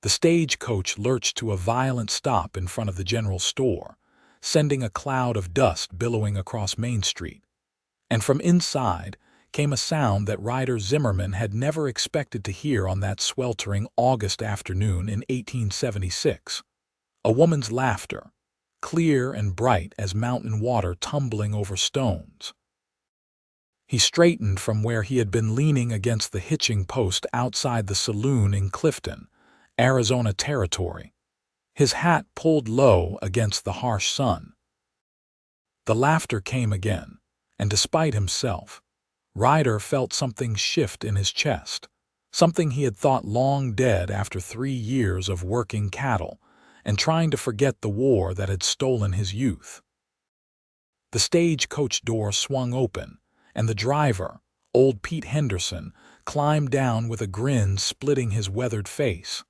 The stagecoach lurched to a violent stop in front of the general store, sending a cloud of dust billowing across Main Street. And from inside came a sound that Ryder Zimmerman had never expected to hear on that sweltering August afternoon in 1876. A woman's laughter, clear and bright as mountain water tumbling over stones. He straightened from where he had been leaning against the hitching post outside the saloon in Clifton, Arizona Territory, his hat pulled low against the harsh sun. The laughter came again, and despite himself, Ryder felt something shift in his chest, something he had thought long dead after 3 years of working cattle and trying to forget the war that had stolen his youth. The stagecoach door swung open, and the driver, old Pete Henderson, climbed down with a grin splitting his weathered face.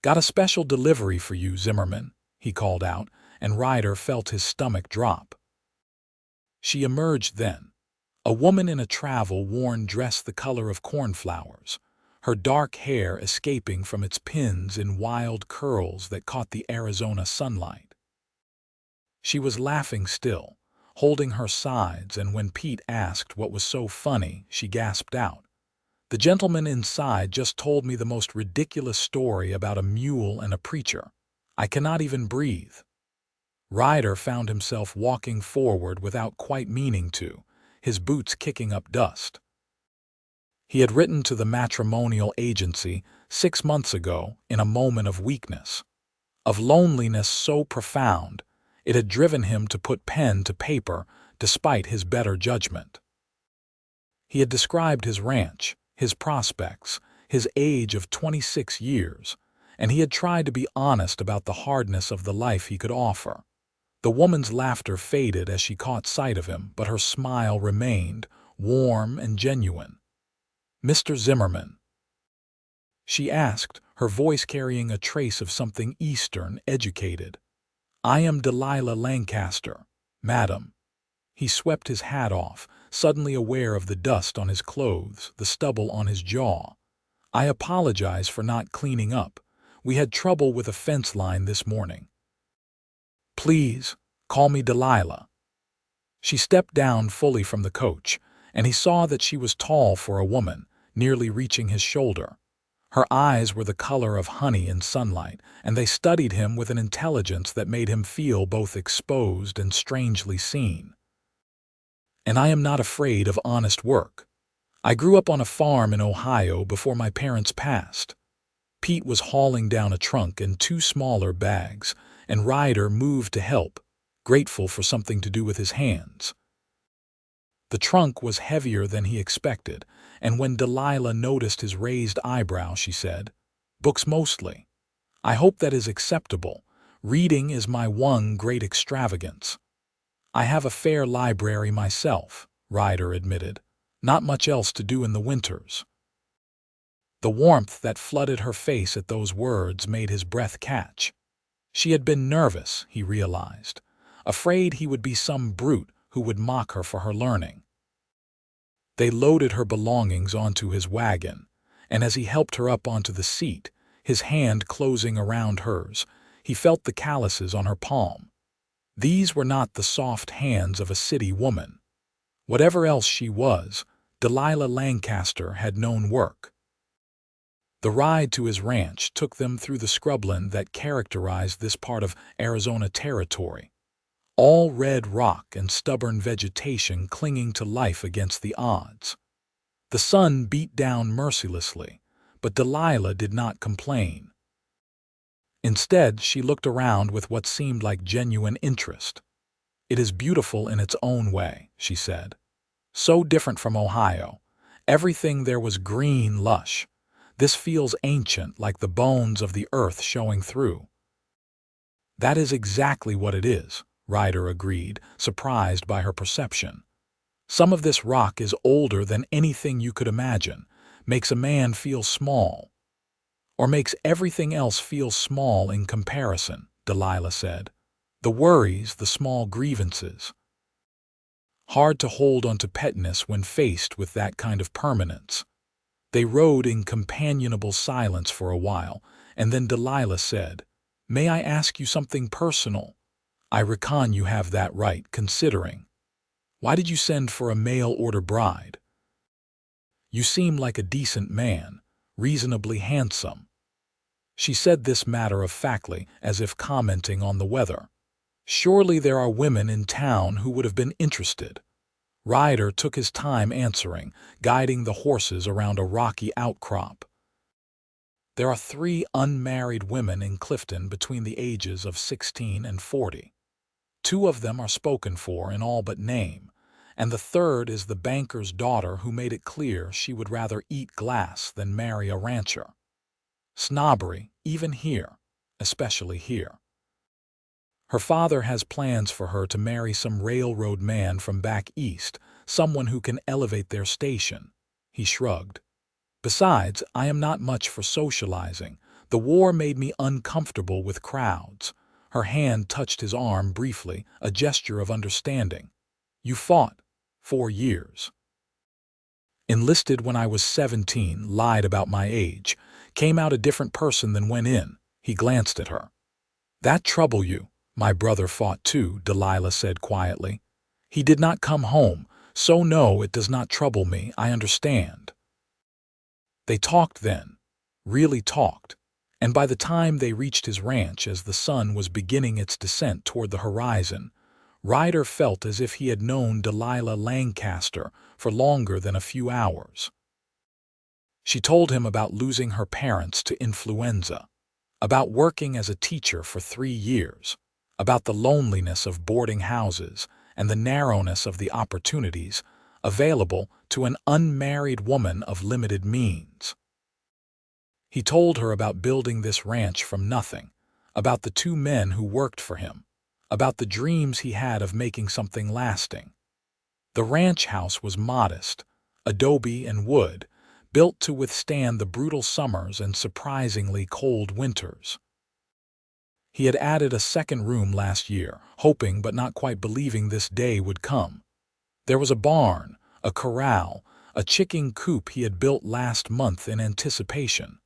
"Got a special delivery for you, Zimmerman," he called out, and Ryder felt his stomach drop. She emerged then, a woman in a travel-worn dress the color of cornflowers, her dark hair escaping from its pins in wild curls that caught the Arizona sunlight. She was laughing still, holding her sides, and when Pete asked what was so funny, she gasped out, "The gentleman inside just told me the most ridiculous story about a mule and a preacher. I cannot even breathe." Ryder found himself walking forward without quite meaning to, his boots kicking up dust. He had written to the matrimonial agency 6 months ago in a moment of weakness, of loneliness so profound it had driven him to put pen to paper despite his better judgment. He had described his ranch, his prospects, his age of 26 years, and he had tried to be honest about the hardness of the life he could offer. The woman's laughter faded as she caught sight of him, but her smile remained, warm and genuine. "Mr. Zimmerman?" she asked, her voice carrying a trace of something Eastern, educated. "I am Delilah Lancaster, madam." He swept his hat off, suddenly aware of the dust on his clothes, the stubble on his jaw. "I apologize for not cleaning up. We had trouble with a fence line this morning." "Please, call me Delilah." She stepped down fully from the coach, and he saw that she was tall for a woman, nearly reaching his shoulder. Her eyes were the color of honey in sunlight, and they studied him with an intelligence that made him feel both exposed and strangely seen. "And I am not afraid of honest work. I grew up on a farm in Ohio before my parents passed." Pete was hauling down a trunk and 2 smaller bags, and Ryder moved to help, grateful for something to do with his hands. The trunk was heavier than he expected, and when Delilah noticed his raised eyebrow, she said, "Books mostly. I hope that is acceptable. Reading is my one great extravagance." "I have a fair library myself," Ryder admitted. "Not much else to do in the winters." The warmth that flooded her face at those words made his breath catch. She had been nervous, he realized, afraid he would be some brute who would mock her for her learning. They loaded her belongings onto his wagon, and as he helped her up onto the seat, his hand closing around hers, he felt the calluses on her palm. These were not the soft hands of a city woman. Whatever else she was, Delilah Lancaster had known work. The ride to his ranch took them through the scrubland that characterized this part of Arizona Territory. All red rock and stubborn vegetation clinging to life against the odds. The sun beat down mercilessly, but Delilah did not complain. Instead, she looked around with what seemed like genuine interest. "It is beautiful in its own way," she said. "So different from Ohio. Everything there was green, lush. This feels ancient, like the bones of the earth showing through." "That is exactly what it is," Ryder agreed, surprised by her perception. "Some of this rock is older than anything you could imagine, makes a man feel small. Or makes everything else feel small in comparison," Delilah said. "The worries, the small grievances. Hard to hold onto petness when faced with that kind of permanence." They rode in companionable silence for a while, and then Delilah said, "May I ask you something personal?" "I reckon you have that right, considering. Why did you send for a mail-order bride?" "You seem like a decent man, reasonably handsome." She said this matter-of-factly, as if commenting on the weather. "Surely there are women in town who would have been interested." Ryder took his time answering, guiding the horses around a rocky outcrop. "There are 3 unmarried women in Clifton between the ages of 16 and 40. 2 of them are spoken for in all but name, and the third is the banker's daughter who made it clear she would rather eat glass than marry a rancher. Snobbery, even here, especially here. Her father has plans for her to marry some railroad man from back east, someone who can elevate their station." He shrugged. "Besides, I am not much for socializing. The war made me uncomfortable with crowds." Her hand touched his arm briefly, a gesture of understanding. "You fought 4 years. Enlisted when I was 17, lied about my age, came out a different person than went in." He glanced at her. "That trouble you?" "My brother fought too," Delilah said quietly. "He did not come home, so no, it does not trouble me, I understand." They talked then, really talked, and by the time they reached his ranch as the sun was beginning its descent toward the horizon, Ryder felt as if he had known Delilah Lancaster for longer than a few hours. She told him about losing her parents to influenza, about working as a teacher for 3 years, about the loneliness of boarding houses and the narrowness of the opportunities available to an unmarried woman of limited means. He told her about building this ranch from nothing, about the 2 men who worked for him, about the dreams he had of making something lasting. The ranch house was modest, adobe and wood, built to withstand the brutal summers and surprisingly cold winters. He had added a second room last year, hoping but not quite believing this day would come. There was a barn, a corral, a chicken coop he had built last month in anticipation.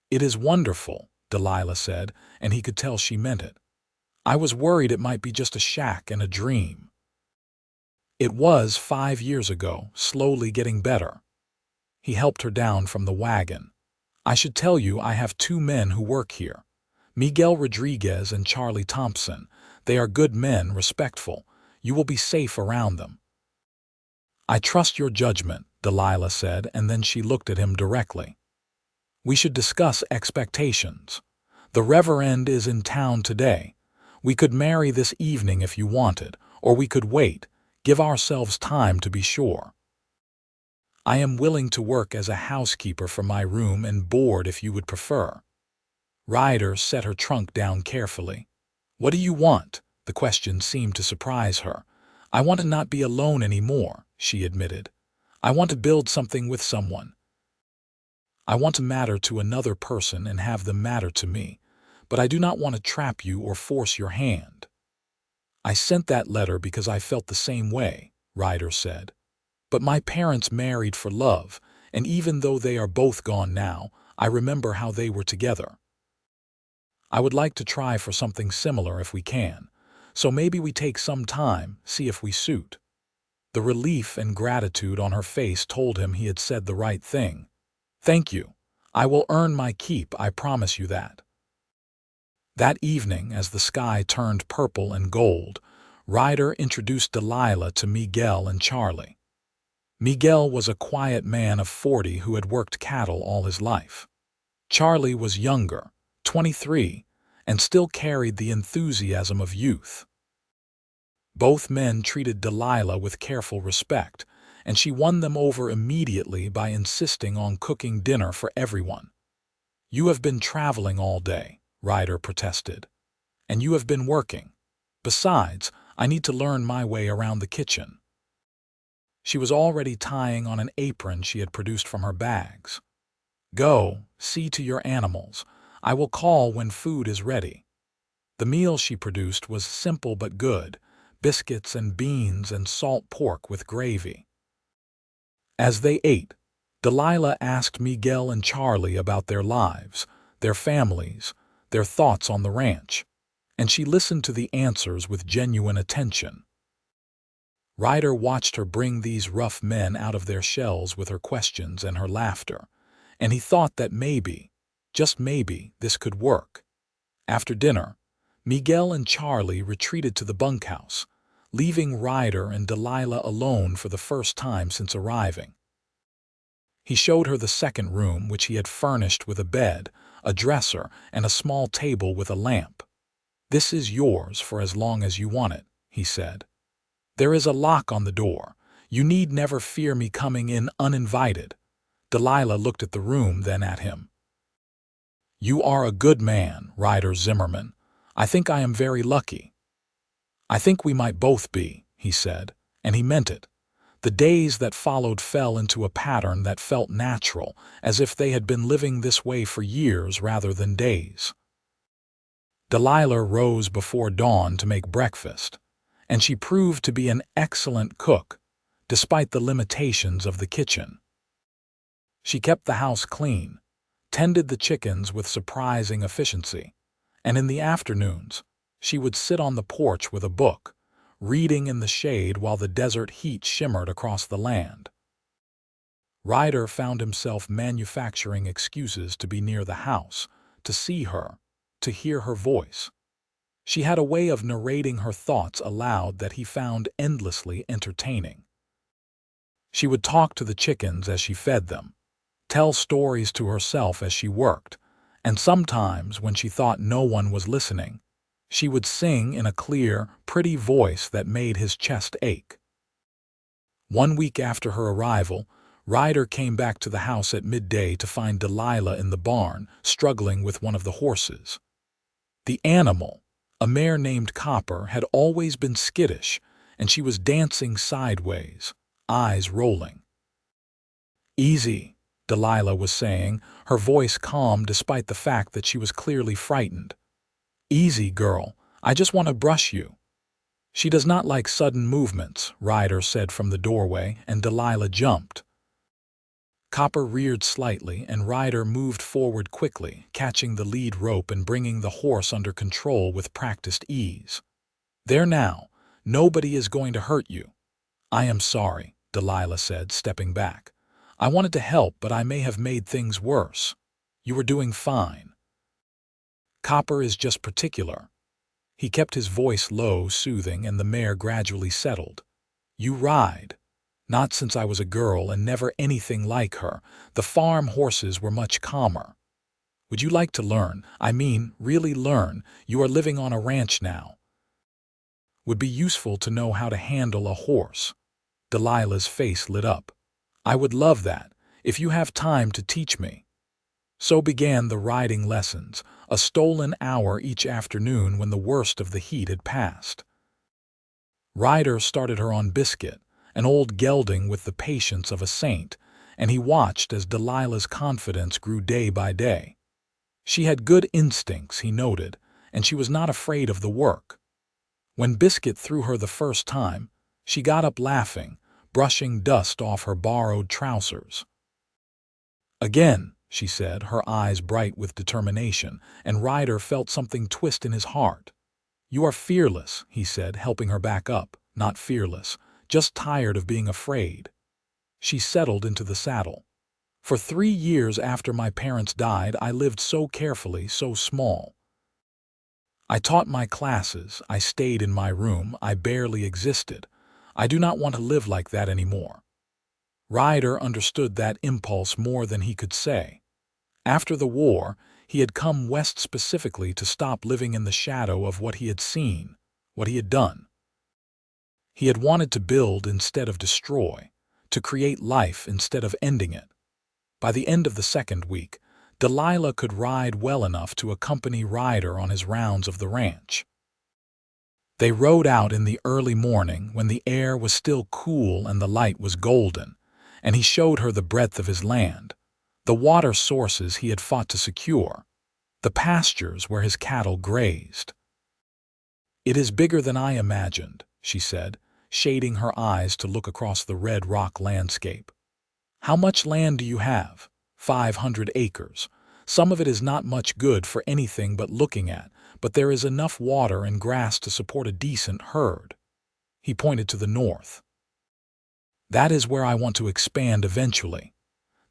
"It is wonderful," Delilah said, and he could tell she meant it. "I was worried it might be just a shack and a dream." It was 5 years ago, slowly getting better. He helped her down from the wagon. "I should tell you I have 2 men who work here. Miguel Rodriguez and Charlie Thompson. They are good men, respectful. You will be safe around them." "I trust your judgment," Delilah said, and then she looked at him directly. "We should discuss expectations. The Reverend is in town today. We could marry this evening if you wanted, or we could wait, give ourselves time to be sure. I am willing to work as a housekeeper for my room and board if you would prefer." Ryder set her trunk down carefully. "What do you want?" The question seemed to surprise her. "I want to not be alone anymore," she admitted. "I want to build something with someone. I want to matter to another person and have them matter to me, but I do not want to trap you or force your hand." "I sent that letter because I felt the same way," Ryder said. "But my parents married for love, and even though they are both gone now, I remember how they were together. I would like to try for something similar if we can, so maybe we take some time, see if we suit." The relief and gratitude on her face told him he had said the right thing. "Thank you. I will earn my keep, I promise you that." That evening, as the sky turned purple and gold, Ryder introduced Delilah to Miguel and Charlie. Miguel was a quiet man of 40 who had worked cattle all his life. Charlie was younger, 23, and still carried the enthusiasm of youth. Both men treated Delilah with careful respect, and she won them over immediately by insisting on cooking dinner for everyone. "You have been traveling all day," Ryder protested, "and you have been working. Besides, I need to learn my way around the kitchen." She was already tying on an apron she had produced from her bags. "Go, see to your animals. I will call when food is ready." The meal she produced was simple but good, biscuits and beans and salt pork with gravy. As they ate, Delilah asked Miguel and Charlie about their lives, their families, their thoughts on the ranch, and she listened to the answers with genuine attention. Ryder watched her bring these rough men out of their shells with her questions and her laughter, and he thought that maybe, just maybe, this could work. After dinner, Miguel and Charlie retreated to the bunkhouse, leaving Ryder and Delilah alone for the first time since arriving. He showed her the second room, which he had furnished with a bed, a dresser, and a small table with a lamp. "This is yours for as long as you want it," he said. "There is a lock on the door. You need never fear me coming in uninvited." Delilah looked at the room, then at him. "You are a good man, Ryder Zimmerman. I think I am very lucky." "I think we might both be," he said, and he meant it. The days that followed fell into a pattern that felt natural, as if they had been living this way for years rather than days. Delilah rose before dawn to make breakfast, and she proved to be an excellent cook, despite the limitations of the kitchen. She kept the house clean, tended the chickens with surprising efficiency, and in the afternoons, she would sit on the porch with a book, reading in the shade while the desert heat shimmered across the land. Ryder found himself manufacturing excuses to be near the house, to see her, to hear her voice. She had a way of narrating her thoughts aloud that he found endlessly entertaining. She would talk to the chickens as she fed them, tell stories to herself as she worked, and sometimes, when she thought no one was listening, she would sing in a clear, pretty voice that made his chest ache. One week after her arrival, Ryder came back to the house at midday to find Delilah in the barn, struggling with one of the horses. The animal, a mare named Copper, had always been skittish, and she was dancing sideways, eyes rolling. "Easy," Delilah was saying, her voice calm despite the fact that she was clearly frightened. "Easy, girl. I just want to brush you." "She does not like sudden movements," Ryder said from the doorway, and Delilah jumped. Copper reared slightly, and Ryder moved forward quickly, catching the lead rope and bringing the horse under control with practiced ease. "There now. Nobody is going to hurt you." "I am sorry," Delilah said, stepping back. "I wanted to help, but I may have made things worse. You were doing fine." "Copper is just particular." He kept his voice low, soothing, and the mare gradually settled. "You ride." "Not since I was a girl, and never anything like her. The farm horses were much calmer." "Would you like to learn? I mean, really learn. You are living on a ranch now." "Would be useful to know how to handle a horse." Delilah's face lit up. "I would love that, if you have time to teach me." So began the riding lessons, a stolen hour each afternoon when the worst of the heat had passed. Ryder started her on Biscuit, an old gelding with the patience of a saint, and he watched as Delilah's confidence grew day by day. She had good instincts, he noted, and she was not afraid of the work. When Biscuit threw her the first time, she got up laughing, brushing dust off her borrowed trousers. "Again," she said, her eyes bright with determination, and Ryder felt something twist in his heart. "You are fearless," he said, helping her back up. "Not fearless, just tired of being afraid." She settled into the saddle. "For 3 years after my parents died, I lived so carefully, so small. I taught my classes, I stayed in my room, I barely existed. I do not want to live like that anymore." Ryder understood that impulse more than he could say. After the war, he had come west specifically to stop living in the shadow of what he had seen, what he had done. He had wanted to build instead of destroy, to create life instead of ending it. By the end of the second week, Delilah could ride well enough to accompany Ryder on his rounds of the ranch. They rode out in the early morning when the air was still cool and the light was golden, and he showed her the breadth of his land, the water sources he had fought to secure, the pastures where his cattle grazed. "It is bigger than I imagined," she said, shading her eyes to look across the red rock landscape. "How much land do you have?" 500 acres. Some of it is not much good for anything but looking at, but there is enough water and grass to support a decent herd." He pointed to the north. "That is where I want to expand eventually.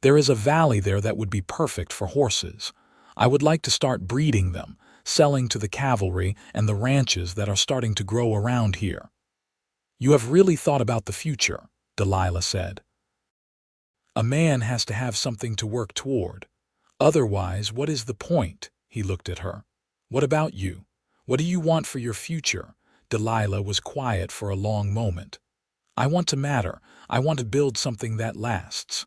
There is a valley there that would be perfect for horses. I would like to start breeding them, selling to the cavalry and the ranches that are starting to grow around here." "You have really thought about the future," Delilah said. "A man has to have something to work toward. Otherwise, what is the point?" He looked at her. "What about you? What do you want for your future?" Delilah was quiet for a long moment. "I want to matter. I want to build something that lasts.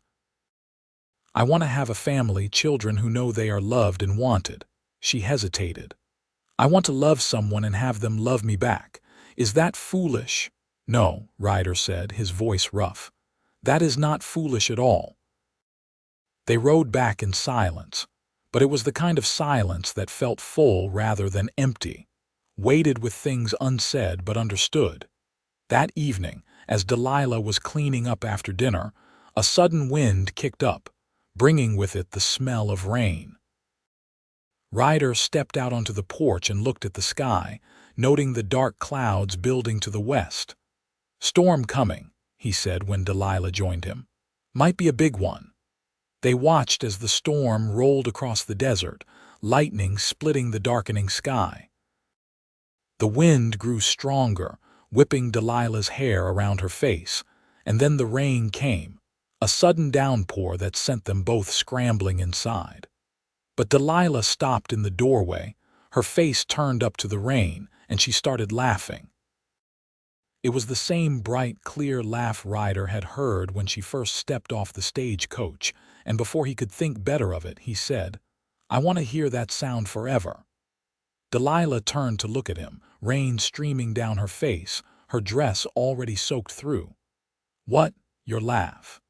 I want to have a family, children who know they are loved and wanted." She hesitated. "I want to love someone and have them love me back. Is that foolish?" "No," Ryder said, his voice rough. "That is not foolish at all." They rode back in silence, but it was the kind of silence that felt full rather than empty, weighted with things unsaid but understood. That evening, as Delilah was cleaning up after dinner, a sudden wind kicked up, bringing with it the smell of rain. Ryder stepped out onto the porch and looked at the sky, noting the dark clouds building to the west. "Storm coming," he said when Delilah joined him. "Might be a big one." They watched as the storm rolled across the desert, lightning splitting the darkening sky. The wind grew stronger, whipping Delilah's hair around her face, and then the rain came, a sudden downpour that sent them both scrambling inside. But Delilah stopped in the doorway, her face turned up to the rain, and she started laughing. It was the same bright, clear laugh Ryder had heard when she first stepped off the stagecoach, and before he could think better of it, he said, "I want to hear that sound forever." Delilah turned to look at him, rain streaming down her face, her dress already soaked through. "What? Your laugh?"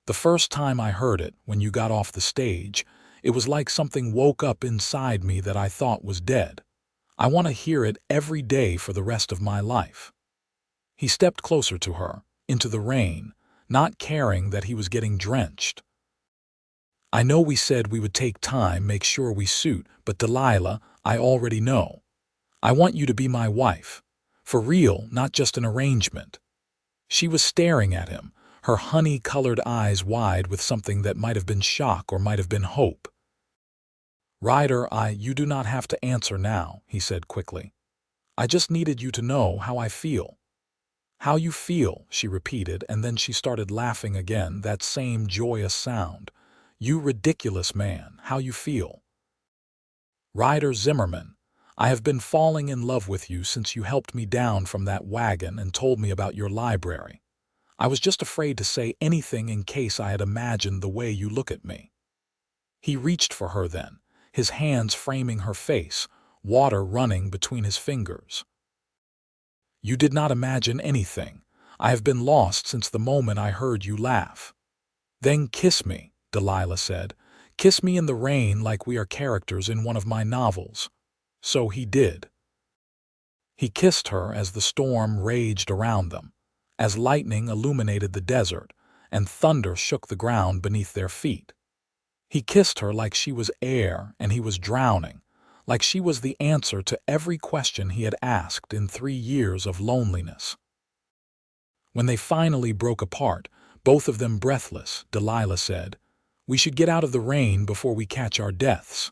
"The first time I heard it, when you got off the stage, it was like something woke up inside me that I thought was dead. I want to hear it every day for the rest of my life." He stepped closer to her, into the rain, not caring that he was getting drenched. "I know we said we would take time, make sure we suit, but Delilah, I already know. I want you to be my wife. For real, not just an arrangement." She was staring at him, her honey-colored eyes wide with something that might have been shock or might have been hope. "Ryder, you do not have to answer now," he said quickly. "I just needed you to know how I feel." "How you feel," she repeated, and then she started laughing again, that same joyous sound. "You ridiculous man, how you feel." "Ryder Zimmerman, I have been falling in love with you since you helped me down from that wagon and told me about your library. I was just afraid to say anything in case I had imagined the way you look at me." He reached for her then, his hands framing her face, water running between his fingers. "You did not imagine anything. I have been lost since the moment I heard you laugh." "Then kiss me," Delilah said. "Kiss me in the rain like we are characters in one of my novels." So he did. He kissed her as the storm raged around them, as lightning illuminated the desert, and thunder shook the ground beneath their feet. He kissed her like she was air and he was drowning, like she was the answer to every question he had asked in 3 years of loneliness. When they finally broke apart, both of them breathless, Delilah said, "We should get out of the rain before we catch our deaths."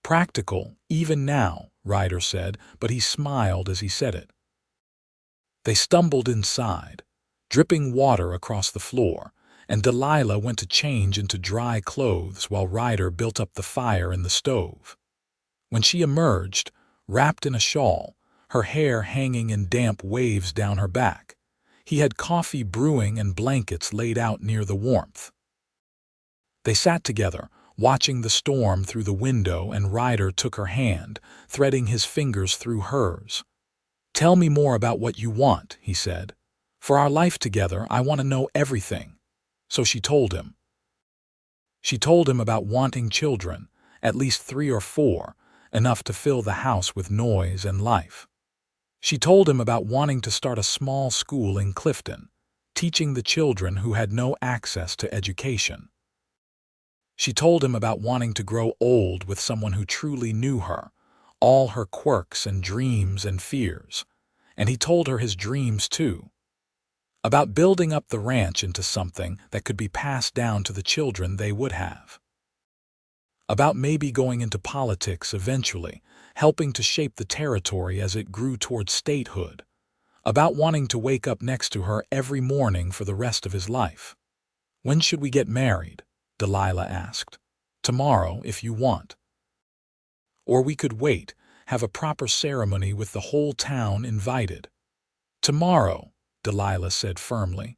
"Practical, even now," Ryder said, but he smiled as he said it. They stumbled inside, dripping water across the floor, and Delilah went to change into dry clothes while Ryder built up the fire in the stove. When she emerged, wrapped in a shawl, her hair hanging in damp waves down her back, he had coffee brewing and blankets laid out near the warmth. They sat together, watching the storm through the window, and Ryder took her hand, threading his fingers through hers. "Tell me more about what you want," he said. "For our life together, I want to know everything." So she told him. She told him about wanting children, at least 3 or 4, enough to fill the house with noise and life. She told him about wanting to start a small school in Clifton, teaching the children who had no access to education. She told him about wanting to grow old with someone who truly knew her, all her quirks and dreams and fears. And he told her his dreams too, about building up the ranch into something that could be passed down to the children they would have. About maybe going into politics eventually, helping to shape the territory as it grew towards statehood. About wanting to wake up next to her every morning for the rest of his life. "When should we get married?" Delilah asked. "Tomorrow, if you want. Or we could wait, have a proper ceremony with the whole town invited." "Tomorrow," Delilah said firmly.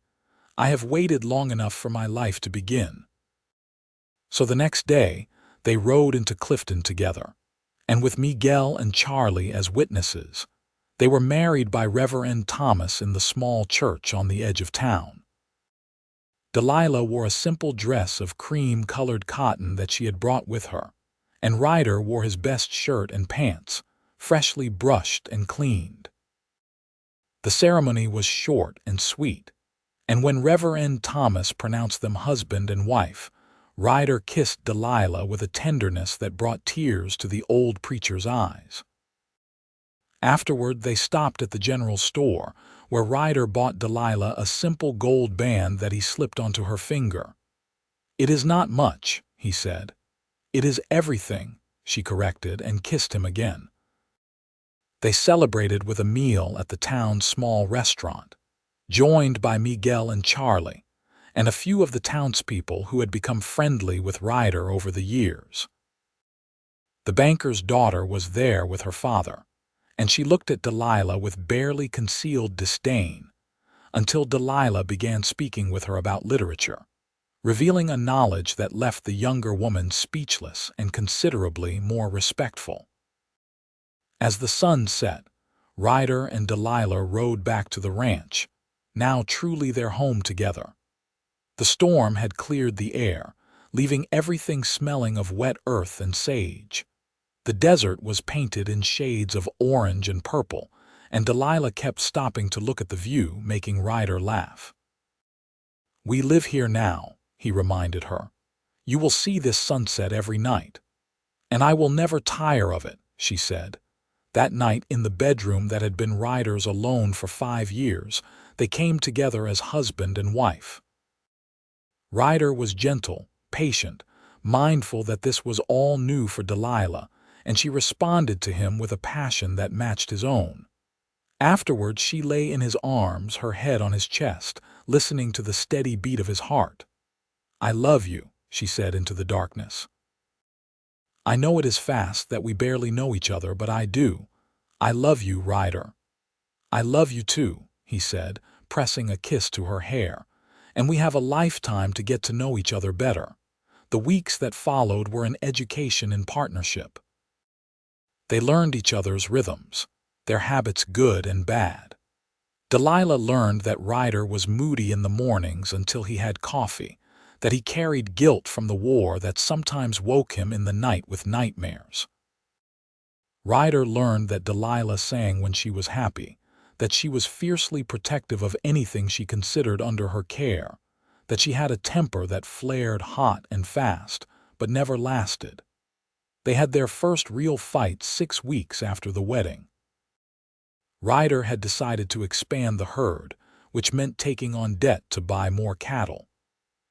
"I have waited long enough for my life to begin." So the next day, they rode into Clifton together, and with Miguel and Charlie as witnesses, they were married by Reverend Thomas in the small church on the edge of town. Delilah wore a simple dress of cream-colored cotton that she had brought with her, and Ryder wore his best shirt and pants, freshly brushed and cleaned. The ceremony was short and sweet, and when Reverend Thomas pronounced them husband and wife, Ryder kissed Delilah with a tenderness that brought tears to the old preacher's eyes. Afterward, they stopped at the general store, where Ryder bought Delilah a simple gold band that he slipped onto her finger. "It is not much," he said. "It is everything," she corrected, and kissed him again. They celebrated with a meal at the town's small restaurant, joined by Miguel and Charlie, and a few of the townspeople who had become friendly with Ryder over the years. The banker's daughter was there with her father, and she looked at Delilah with barely concealed disdain, until Delilah began speaking with her about literature, revealing a knowledge that left the younger woman speechless and considerably more respectful. As the sun set, Ryder and Delilah rode back to the ranch, now truly their home together. The storm had cleared the air, leaving everything smelling of wet earth and sage. The desert was painted in shades of orange and purple, and Delilah kept stopping to look at the view, making Ryder laugh. "We live here now," he reminded her. "You will see this sunset every night." "And I will never tire of it," she said. That night, in the bedroom that had been Ryder's alone for 5 years, they came together as husband and wife. Ryder was gentle, patient, mindful that this was all new for Delilah, and she responded to him with a passion that matched his own. Afterwards, she lay in his arms, her head on his chest, listening to the steady beat of his heart. "I love you," she said into the darkness. "I know it is fast, that we barely know each other, but I do. I love you, Ryder." "I love you too," he said, pressing a kiss to her hair. "And we have a lifetime to get to know each other better." The weeks that followed were an education in partnership. They learned each other's rhythms, their habits good and bad. Delilah learned that Ryder was moody in the mornings until he had coffee, that he carried guilt from the war that sometimes woke him in the night with nightmares. Ryder learned that Delilah sang when she was happy, that she was fiercely protective of anything she considered under her care, that she had a temper that flared hot and fast, but never lasted. They had their first real fight 6 weeks after the wedding. Ryder had decided to expand the herd, which meant taking on debt to buy more cattle.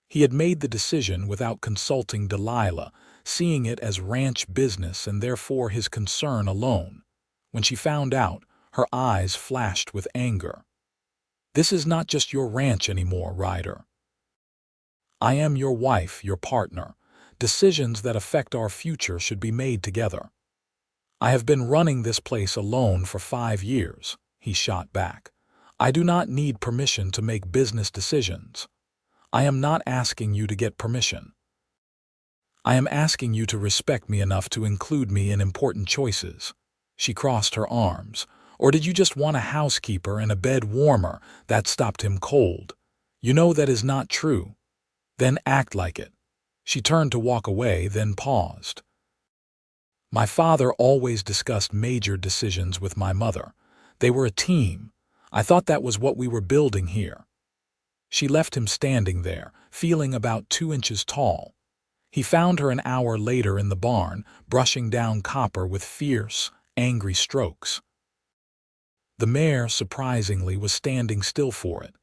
He had made the decision without consulting Delilah, seeing it as ranch business and therefore his concern alone. When she found out, her eyes flashed with anger. "This is not just your ranch anymore, Ryder. I am your wife, your partner. Decisions that affect our future should be made together." "I have been running this place alone for 5 years," he shot back. "I do not need permission to make business decisions. I am not asking you to get permission. I am asking you to respect me enough to include me in important choices." She crossed her arms. "Or did you just want a housekeeper and a bed warmer?" That stopped him cold. "You know that is not true." "Then act like it." She turned to walk away, then paused. "My father always discussed major decisions with my mother. They were a team. I thought that was what we were building here." She left him standing there, feeling about 2 inches tall. He found her an hour later in the barn, brushing down copper with fierce, angry strokes. The mare, surprisingly, was standing still for it.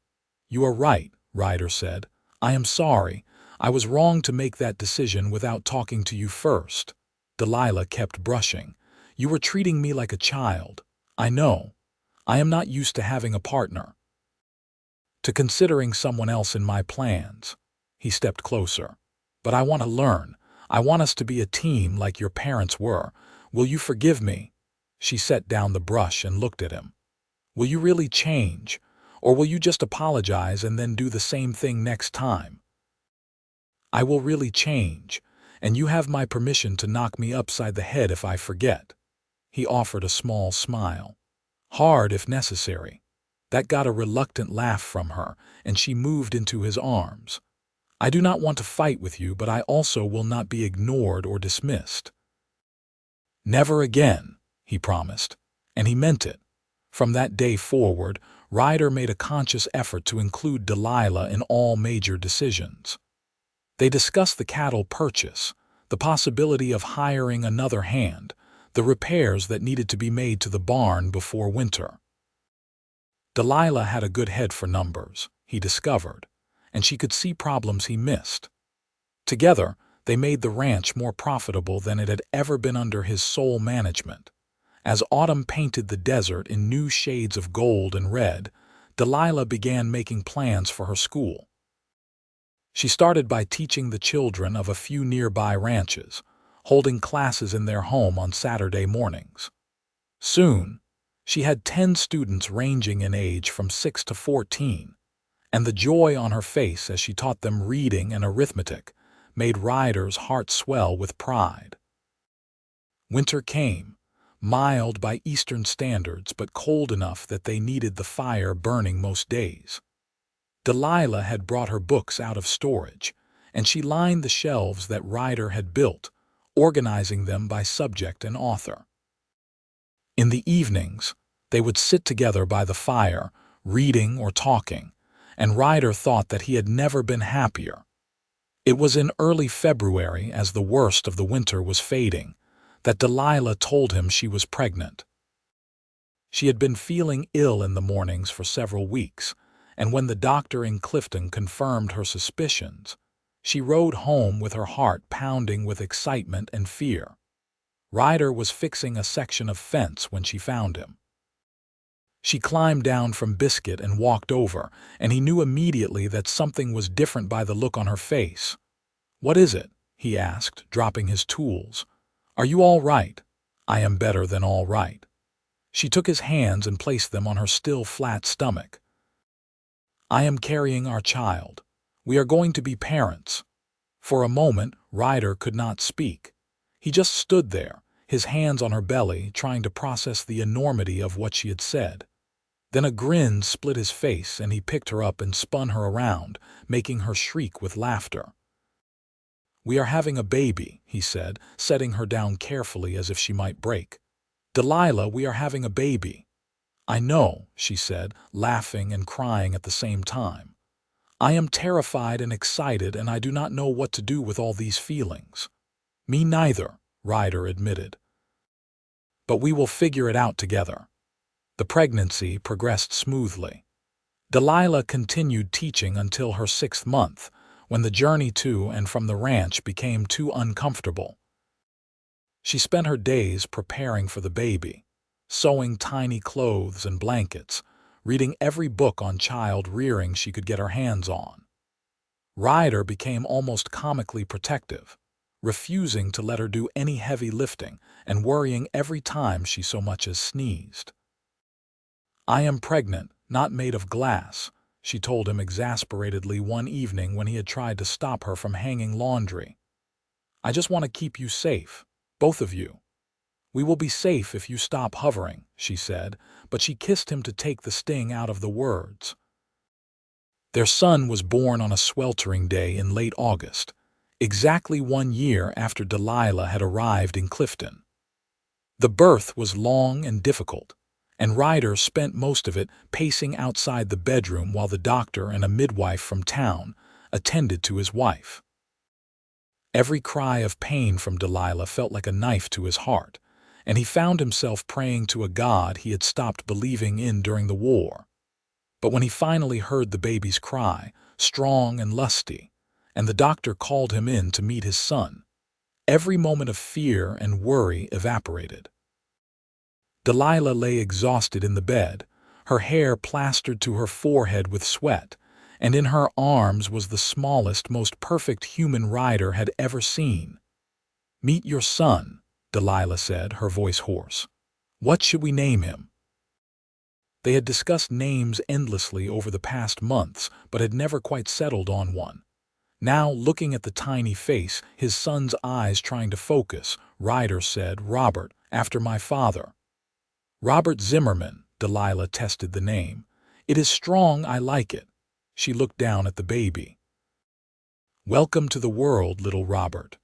"You are right," Ryder said. "I am sorry. I was wrong to make that decision without talking to you first." Delilah kept brushing. "You were treating me like a child. I know. I am not used to having a partner, to considering someone else in my plans." He stepped closer. "But I want to learn. I want us to be a team like your parents were. Will you forgive me?" She set down the brush and looked at him. "Will you really change? Or will you just apologize and then do the same thing next time?" "I will really change, and you have my permission to knock me upside the head if I forget." He offered a small smile. "Hard if necessary." That got a reluctant laugh from her, and she moved into his arms. "I do not want to fight with you, but I also will not be ignored or dismissed." "Never again," he promised, and he meant it. From that day forward, Ryder made a conscious effort to include Delilah in all major decisions. They discussed the cattle purchase, the possibility of hiring another hand, the repairs that needed to be made to the barn before winter. Delilah had a good head for numbers, he discovered, and she could see problems he missed. Together, they made the ranch more profitable than it had ever been under his sole management. As autumn painted the desert in new shades of gold and red, Delilah began making plans for her school. She started by teaching the children of a few nearby ranches, holding classes in their home on Saturday mornings. Soon, she had 10 students ranging in age from 6 to 14, and the joy on her face as she taught them reading and arithmetic made Ryder's heart swell with pride. Winter came, mild by Eastern standards but cold enough that they needed the fire burning most days. Delilah had brought her books out of storage, and she lined the shelves that Ryder had built, organizing them by subject and author. In the evenings, they would sit together by the fire, reading or talking, and Ryder thought that he had never been happier. It was in early February, as the worst of the winter was fading, that Delilah told him she was pregnant. She had been feeling ill in the mornings for several weeks, and when the doctor in Clifton confirmed her suspicions, she rode home with her heart pounding with excitement and fear. Ryder was fixing a section of fence when she found him. She climbed down from Biscuit and walked over, and he knew immediately that something was different by the look on her face. "What is it?" he asked, dropping his tools. "Are you all right?" "I am better than all right." She took his hands and placed them on her still flat stomach. "I am carrying our child. We are going to be parents." For a moment, Ryder could not speak. He just stood there, his hands on her belly, trying to process the enormity of what she had said. Then a grin split his face, and he picked her up and spun her around, making her shriek with laughter. "We are having a baby," he said, setting her down carefully as if she might break. "Delilah, we are having a baby." "I know," she said, laughing and crying at the same time. "I am terrified and excited, and I do not know what to do with all these feelings." "Me neither," Ryder admitted. "But we will figure it out together." The pregnancy progressed smoothly. Delilah continued teaching until her 6th month, when the journey to and from the ranch became too uncomfortable. She spent her days preparing for the baby, sewing tiny clothes and blankets, reading every book on child rearing she could get her hands on. Ryder became almost comically protective, refusing to let her do any heavy lifting and worrying every time she so much as sneezed. "I am pregnant, not made of glass," she told him exasperately one evening when he had tried to stop her from hanging laundry. "I just want to keep you safe, both of you." "We will be safe if you stop hovering," she said, but she kissed him to take the sting out of the words. Their son was born on a sweltering day in late August, exactly 1 year after Delilah had arrived in Clifton. The birth was long and difficult, and Ryder spent most of it pacing outside the bedroom while the doctor and a midwife from town attended to his wife. Every cry of pain from Delilah felt like a knife to his heart, and he found himself praying to a God he had stopped believing in during the war. But when he finally heard the baby's cry, strong and lusty, and the doctor called him in to meet his son, every moment of fear and worry evaporated. Delilah lay exhausted in the bed, her hair plastered to her forehead with sweat, and in her arms was the smallest, most perfect human Ryder had ever seen. "Meet your son," Delilah said, her voice hoarse. "What should we name him?" They had discussed names endlessly over the past months, but had never quite settled on one. Now, looking at the tiny face, his son's eyes trying to focus, Ryder said, "Robert, after my father." "Robert Zimmerman," Delilah tested the name. "It is strong, I like it." She looked down at the baby. "Welcome to the world, little Robert."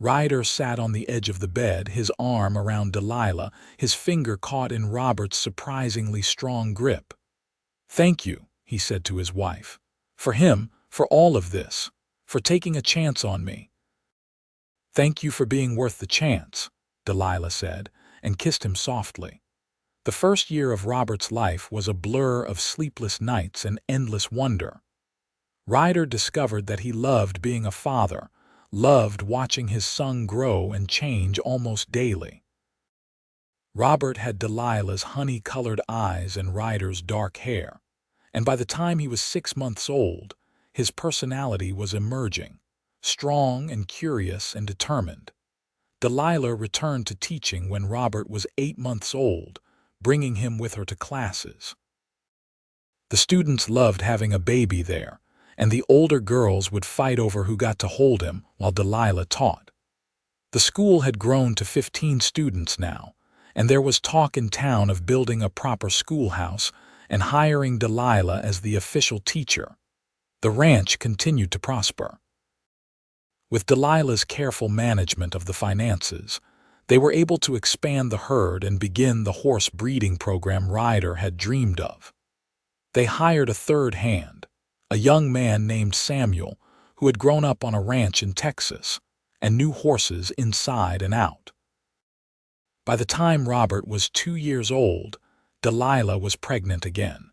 Ryder sat on the edge of the bed, his arm around Delilah, his finger caught in Robert's surprisingly strong grip. "Thank you," he said to his wife. "For him, for all of this, for taking a chance on me." "Thank you for being worth the chance," Delilah said, and kissed him softly. The first year of Robert's life was a blur of sleepless nights and endless wonder. Ryder discovered that he loved being a father, loved watching his son grow and change almost daily. Robert had Delilah's honey-colored eyes and Ryder's dark hair, and by the time he was 6 months old, his personality was emerging, strong and curious and determined. Delilah returned to teaching when Robert was 8 months old, bringing him with her to classes. The students loved having a baby there, and the older girls would fight over who got to hold him while Delilah taught. The school had grown to 15 students now, and there was talk in town of building a proper schoolhouse and hiring Delilah as the official teacher. The ranch continued to prosper. With Delilah's careful management of the finances, they were able to expand the herd and begin the horse breeding program Ryder had dreamed of. They hired a third hand, a young man named Samuel, who had grown up on a ranch in Texas and knew horses inside and out. By the time Robert was 2 years old, Delilah was pregnant again.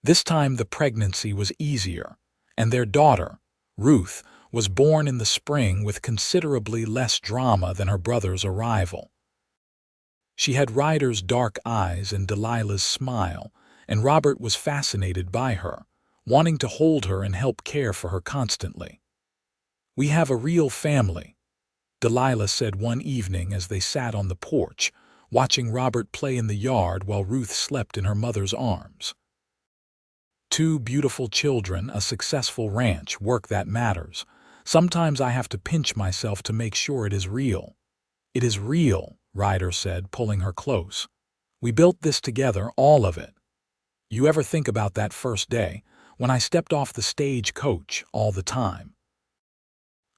This time the pregnancy was easier, and their daughter, Ruth, was born in the spring with considerably less drama than her brother's arrival. She had Ryder's dark eyes and Delilah's smile, and Robert was fascinated by her, wanting to hold her and help care for her constantly. "We have a real family," Delilah said one evening as they sat on the porch, watching Robert play in the yard while Ruth slept in her mother's arms. "2 beautiful children, a successful ranch, work that matters. Sometimes I have to pinch myself to make sure it is real." "It is real," Ryder said, pulling her close. "We built this together, all of it. You ever think about that first day, when I stepped off the stage coach all the time?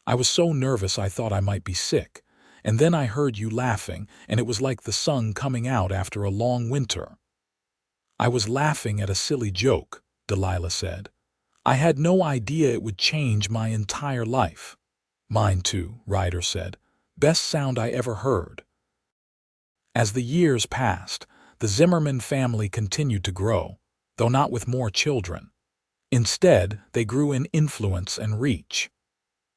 I was so nervous I thought I might be sick, and then I heard you laughing, and it was like the sun coming out after a long winter." "I was laughing at a silly joke," Delilah said. "I had no idea it would change my entire life." "Mine too," Ryder said. "Best sound I ever heard." As the years passed, the Zimmerman family continued to grow, though not with more children. Instead, they grew in influence and reach.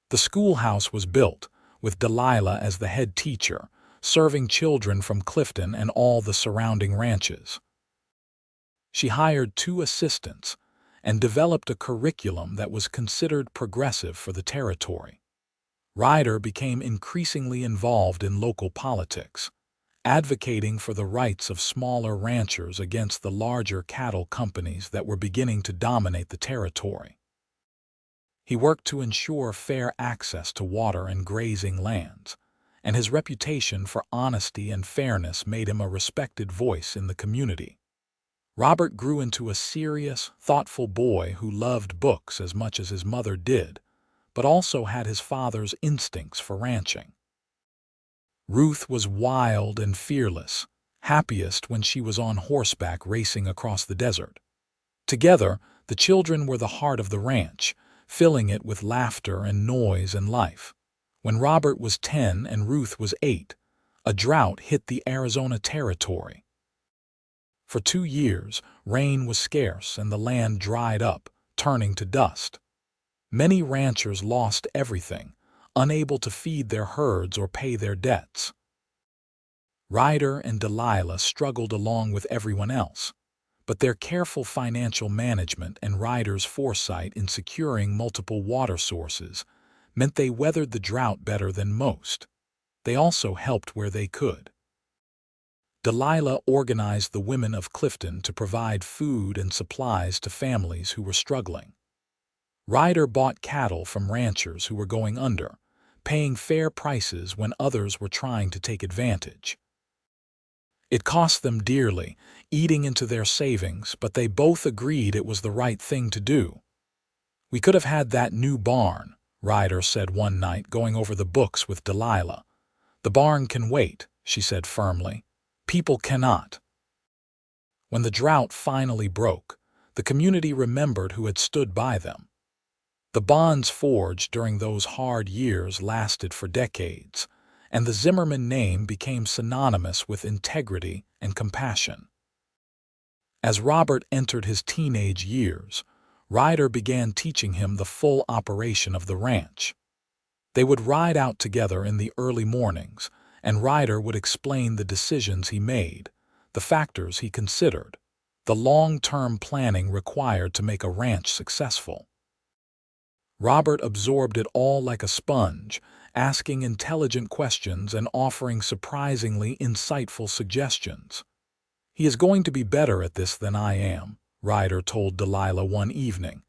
The schoolhouse was built, with Delilah as the head teacher, serving children from Clifton and all the surrounding ranches. She hired 2 assistants and developed a curriculum that was considered progressive for the territory. Ryder became increasingly involved in local politics, advocating for the rights of smaller ranchers against the larger cattle companies that were beginning to dominate the territory. He worked to ensure fair access to water and grazing lands, and his reputation for honesty and fairness made him a respected voice in the community. Robert grew into a serious, thoughtful boy who loved books as much as his mother did, but also had his father's instincts for ranching. Ruth was wild and fearless, happiest when she was on horseback racing across the desert. Together, the children were the heart of the ranch, filling it with laughter and noise and life. When Robert was 10 and Ruth was 8, a drought hit the Arizona territory. For 2 years, rain was scarce and the land dried up, turning to dust. Many ranchers lost everything, unable to feed their herds or pay their debts. Ryder and Delilah struggled along with everyone else, but their careful financial management and Ryder's foresight in securing multiple water sources meant they weathered the drought better than most. They also helped where they could. Delilah organized the women of Clifton to provide food and supplies to families who were struggling. Ryder bought cattle from ranchers who were going under, paying fair prices when others were trying to take advantage. It cost them dearly, eating into their savings, but they both agreed it was the right thing to do. "We could have had that new barn," Ryder said one night, going over the books with Delilah. "The barn can wait," she said firmly. "People cannot." When the drought finally broke, the community remembered who had stood by them. The bonds forged during those hard years lasted for decades, and the Zimmerman name became synonymous with integrity and compassion. As Robert entered his teenage years, Ryder began teaching him the full operation of the ranch. They would ride out together in the early mornings, and Ryder would explain the decisions he made, the factors he considered, the long-term planning required to make a ranch successful. Robert absorbed it all like a sponge, asking intelligent questions and offering surprisingly insightful suggestions. "He is going to be better at this than I am," Ryder told Delilah one evening.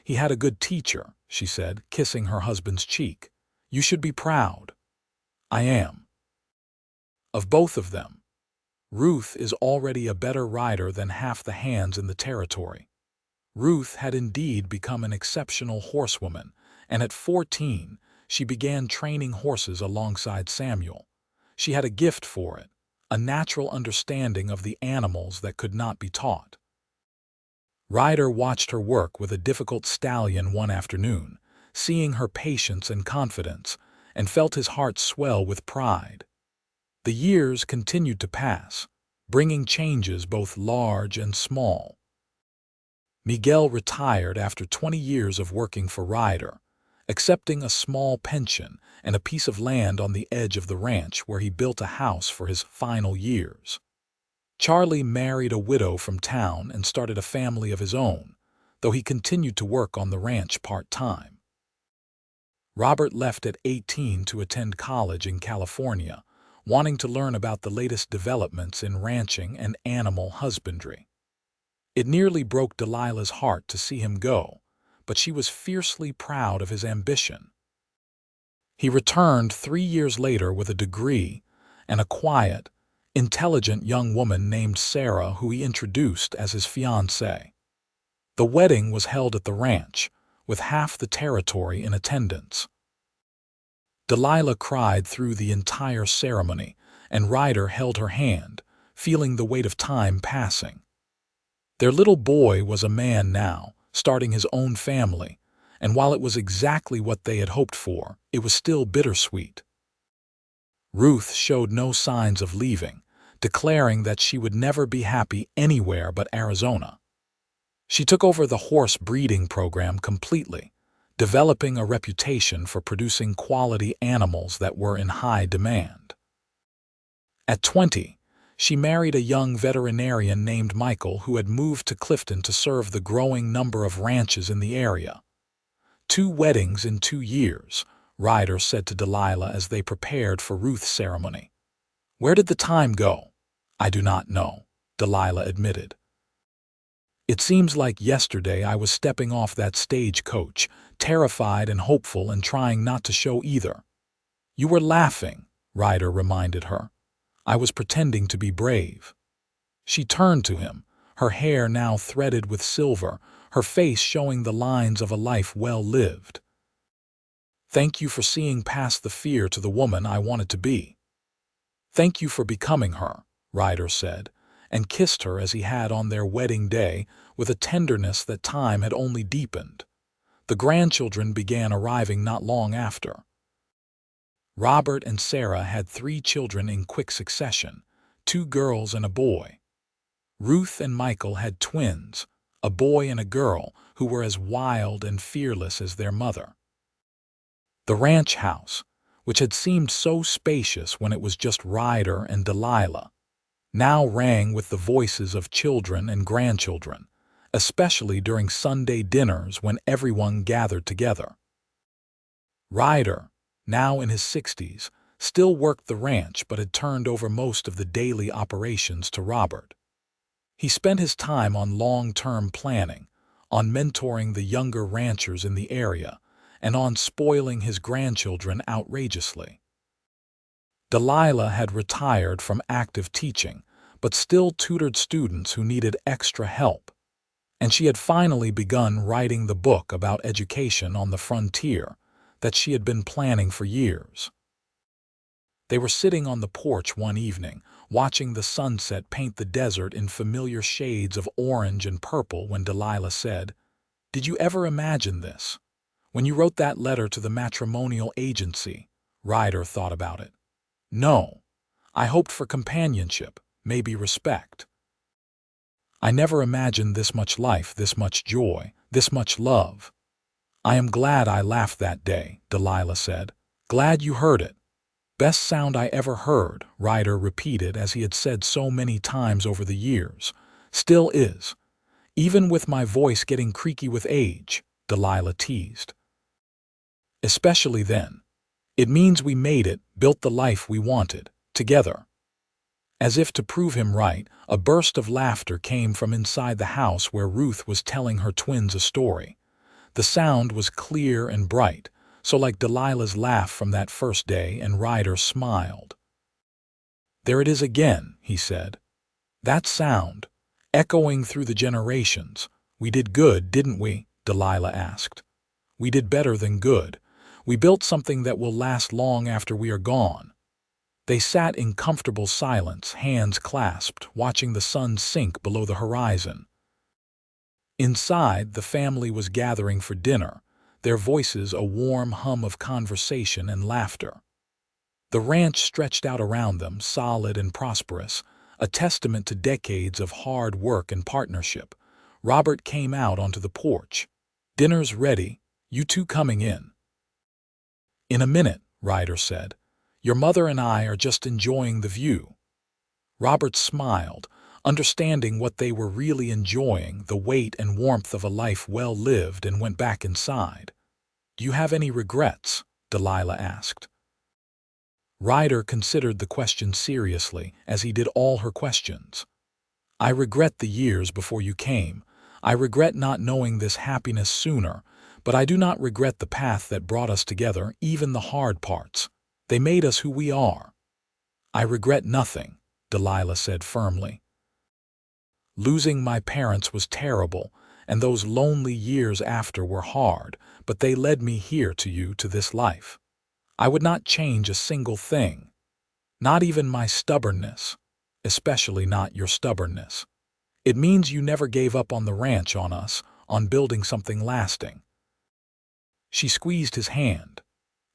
"He had a good teacher," she said, kissing her husband's cheek. "You should be proud." "I am. Of both of them. Ruth is already a better rider than half the hands in the territory." Ruth had indeed become an exceptional horsewoman, and at 14, she began training horses alongside Samuel. She had a gift for it, a natural understanding of the animals that could not be taught. Ryder watched her work with a difficult stallion one afternoon, seeing her patience and confidence, and felt his heart swell with pride. The years continued to pass, bringing changes both large and small. Miguel retired after 20 years of working for Ryder, accepting a small pension and a piece of land on the edge of the ranch where he built a house for his final years. Charlie married a widow from town and started a family of his own, though he continued to work on the ranch part-time. Robert left at 18 to attend college in California, wanting to learn about the latest developments in ranching and animal husbandry. It nearly broke Delilah's heart to see him go, but she was fiercely proud of his ambition. He returned 3 years later with a degree and a quiet, intelligent young woman named Sarah who he introduced as his fiancée. The wedding was held at the ranch, with half the territory in attendance. Delilah cried through the entire ceremony, and Ryder held her hand, feeling the weight of time passing. Their little boy was a man now, starting his own family, and while it was exactly what they had hoped for, it was still bittersweet. Ruth showed no signs of leaving, declaring that she would never be happy anywhere but Arizona. She took over the horse breeding program completely, developing a reputation for producing quality animals that were in high demand. At 20, she married a young veterinarian named Michael who had moved to Clifton to serve the growing number of ranches in the area. 2 weddings in 2 years, Ryder said to Delilah as they prepared for Ruth's ceremony. "Where did the time go?" "I do not know," Delilah admitted. "It seems like yesterday I was stepping off that stagecoach, terrified and hopeful and trying not to show either." "You were laughing," Ryder reminded her. "I was pretending to be brave." She turned to him, her hair now threaded with silver, her face showing the lines of a life well lived. "Thank you for seeing past the fear to the woman I wanted to be." "Thank you for becoming her," Ryder said, and kissed her as he had on their wedding day with a tenderness that time had only deepened. The grandchildren began arriving not long after. Robert and Sarah had 3 children in quick succession, 2 girls and a boy. Ruth and Michael had twins, a boy and a girl, who were as wild and fearless as their mother. The ranch house, which had seemed so spacious when it was just Ryder and Delilah, now rang with the voices of children and grandchildren, especially during Sunday dinners when everyone gathered together. Ryder, now in his 60s, still worked the ranch but had turned over most of the daily operations to Robert. He spent his time on long-term planning, on mentoring the younger ranchers in the area, and on spoiling his grandchildren outrageously. Delilah had retired from active teaching, but still tutored students who needed extra help, and she had finally begun writing the book about education on the frontier that she had been planning for years. They were sitting on the porch one evening, watching the sunset paint the desert in familiar shades of orange and purple when Delilah said, "Did you ever imagine this? When you wrote that letter to the matrimonial agency?" Ryder thought about it. "No. I hoped for companionship, maybe respect. I never imagined this much life, this much joy, this much love." "I am glad I laughed that day," Delilah said. "Glad you heard it." "Best sound I ever heard," Ryder repeated as he had said so many times over the years. "Still is. Even with my voice getting creaky with age," Delilah teased. "Especially then. It means we made it, built the life we wanted, together." As if to prove him right, a burst of laughter came from inside the house where Ruth was telling her twins a story. The sound was clear and bright, so like Delilah's laugh from that first day, and Ryder smiled. "There it is again," he said. "That sound, echoing through the generations. We did good, didn't we?" Delilah asked. "We did better than good. We built something that will last long after we are gone." They sat in comfortable silence, hands clasped, watching the sun sink below the horizon. Inside, the family was gathering for dinner, their voices a warm hum of conversation and laughter. The ranch stretched out around them, solid and prosperous, a testament to decades of hard work and partnership. Robert came out onto the porch. "Dinner's ready. You two coming in?" "In a minute," Ryder said. "Your mother and I are just enjoying the view." Robert smiled, understanding what they were really enjoying, the weight and warmth of a life well lived, and went back inside. "Do you have any regrets?" Delilah asked. Ryder considered the question seriously, as he did all her questions. "I regret the years before you came. I regret not knowing this happiness sooner, but I do not regret the path that brought us together, even the hard parts. They made us who we are." "I regret nothing," Delilah said firmly. "Losing my parents was terrible, and those lonely years after were hard, but they led me here to you, to this life. I would not change a single thing, not even my stubbornness, especially not your stubbornness. It means you never gave up on the ranch, on us, on building something lasting." She squeezed his hand.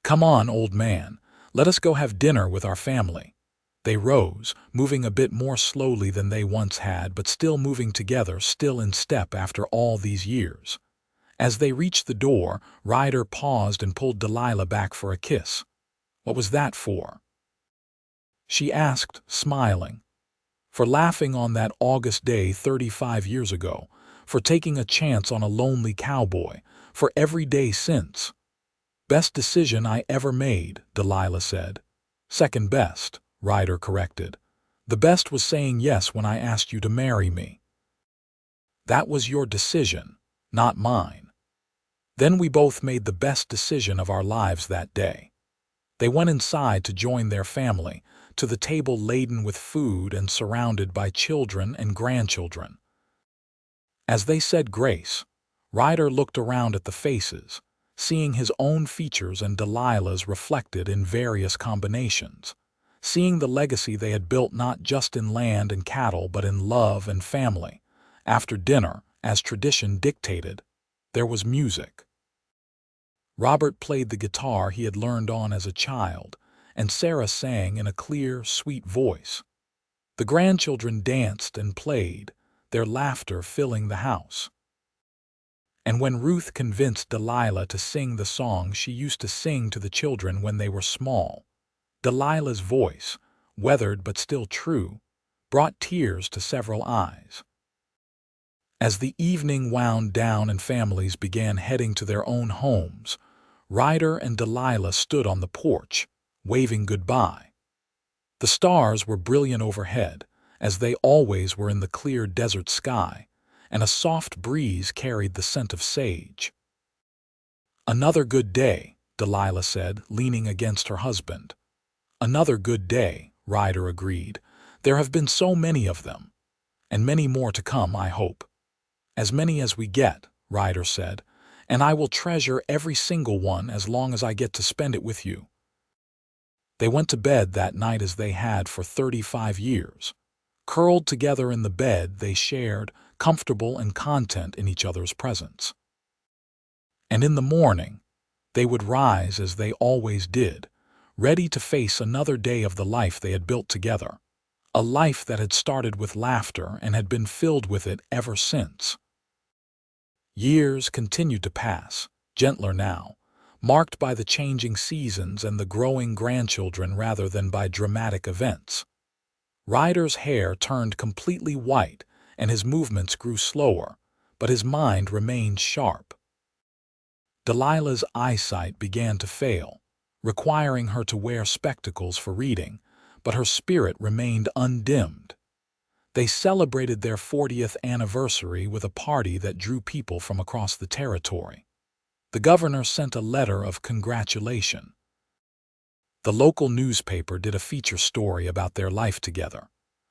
"Come on, old man. Let us go have dinner with our family." They rose, moving a bit more slowly than they once had, but still moving together, still in step after all these years. As they reached the door, Ryder paused and pulled Delilah back for a kiss. "What was that for?" she asked, smiling. "For laughing on that August day 35 years ago, for taking a chance on a lonely cowboy, for every day since." "Best decision I ever made," Delilah said. "Second best," Ryder corrected. "The best was saying yes when I asked you to marry me." "That was your decision, not mine." Then we both made the best decision of our lives that day. They went inside to join their family, to the table laden with food and surrounded by children and grandchildren. As they said grace, Ryder looked around at the faces, seeing his own features and Delilah's reflected in various combinations, seeing the legacy they had built not just in land and cattle but in love and family. After dinner, as tradition dictated, there was music. Robert played the guitar he had learned on as a child, and Sarah sang in a clear, sweet voice. The grandchildren danced and played, their laughter filling the house. And when Ruth convinced Delilah to sing the song she used to sing to the children when they were small, Delilah's voice, weathered but still true, brought tears to several eyes. As the evening wound down and families began heading to their own homes, Ryder and Delilah stood on the porch, waving goodbye. The stars were brilliant overhead, as they always were in the clear desert sky, and a soft breeze carried the scent of sage. "Another good day," Delilah said, leaning against her husband. "Another good day," Ryder agreed. "There have been so many of them, and many more to come, I hope." "As many as we get," Ryder said, "and I will treasure every single one as long as I get to spend it with you." They went to bed that night as they had for 35 years. Curled together in the bed, they shared, comfortable and content in each other's presence. And in the morning, they would rise as they always did, ready to face another day of the life they had built together, a life that had started with laughter and had been filled with it ever since. Years continued to pass, gentler now, marked by the changing seasons and the growing grandchildren rather than by dramatic events. Ryder's hair turned completely white and his movements grew slower, but his mind remained sharp. Delilah's eyesight began to fail, requiring her to wear spectacles for reading, but her spirit remained undimmed. They celebrated their 40th anniversary with a party that drew people from across the territory. The governor sent a letter of congratulation. The local newspaper did a feature story about their life together,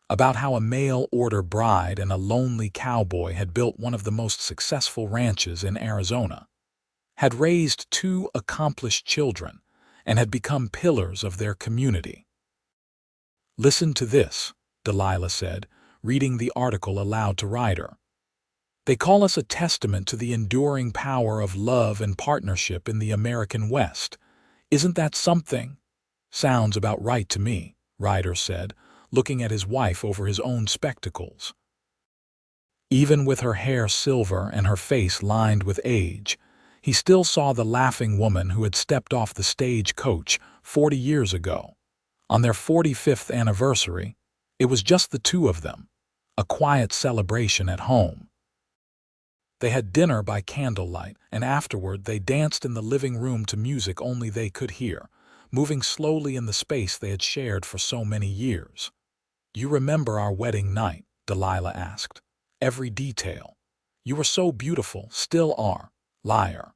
about how a mail-order bride and a lonely cowboy had built one of the most successful ranches in Arizona, had raised 2 accomplished children, and had become pillars of their community. "Listen to this," Delilah said, reading the article aloud to Ryder. "They call us a testament to the enduring power of love and partnership in the American West. Isn't that something?" "Sounds about right to me," Ryder said, looking at his wife over his own spectacles. Even with her hair silver and her face lined with age, he still saw the laughing woman who had stepped off the stagecoach 40 years ago. On their 45th anniversary, it was just the two of them, a quiet celebration at home. They had dinner by candlelight, and afterward they danced in the living room to music only they could hear, moving slowly in the space they had shared for so many years. "You remember our wedding night?" Delilah asked. "Every detail. You were so beautiful, still are, liar.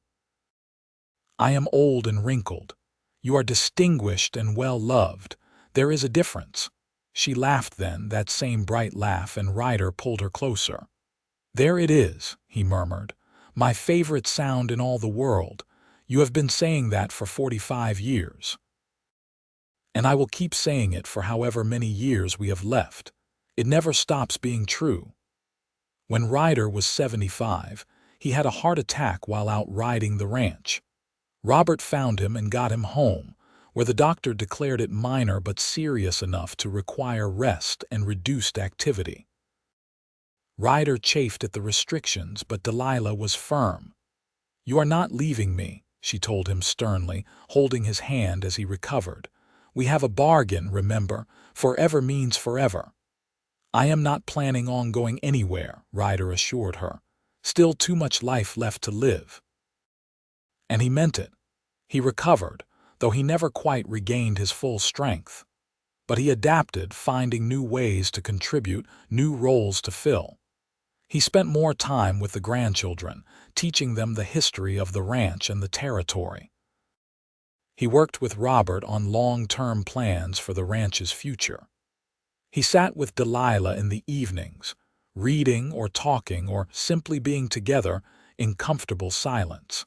I am old and wrinkled. You are distinguished and well-loved. There is a difference." She laughed then, that same bright laugh, and Ryder pulled her closer. "There it is," he murmured. "My favorite sound in all the world. You have been saying that for 45 years. And I will keep saying it for however many years we have left. It never stops being true." When Ryder was 75, he had a heart attack while out riding the ranch. Robert found him and got him home, where the doctor declared it minor but serious enough to require rest and reduced activity. Ryder chafed at the restrictions, but Delilah was firm. "You are not leaving me," she told him sternly, holding his hand as he recovered. "We have a bargain, remember. Forever means forever." "I am not planning on going anywhere," Ryder assured her. "Still too much life left to live." And he meant it. He recovered, though he never quite regained his full strength. But he adapted, finding new ways to contribute, new roles to fill. He spent more time with the grandchildren, teaching them the history of the ranch and the territory. He worked with Robert on long-term plans for the ranch's future. He sat with Delilah in the evenings, reading or talking or simply being together in comfortable silence.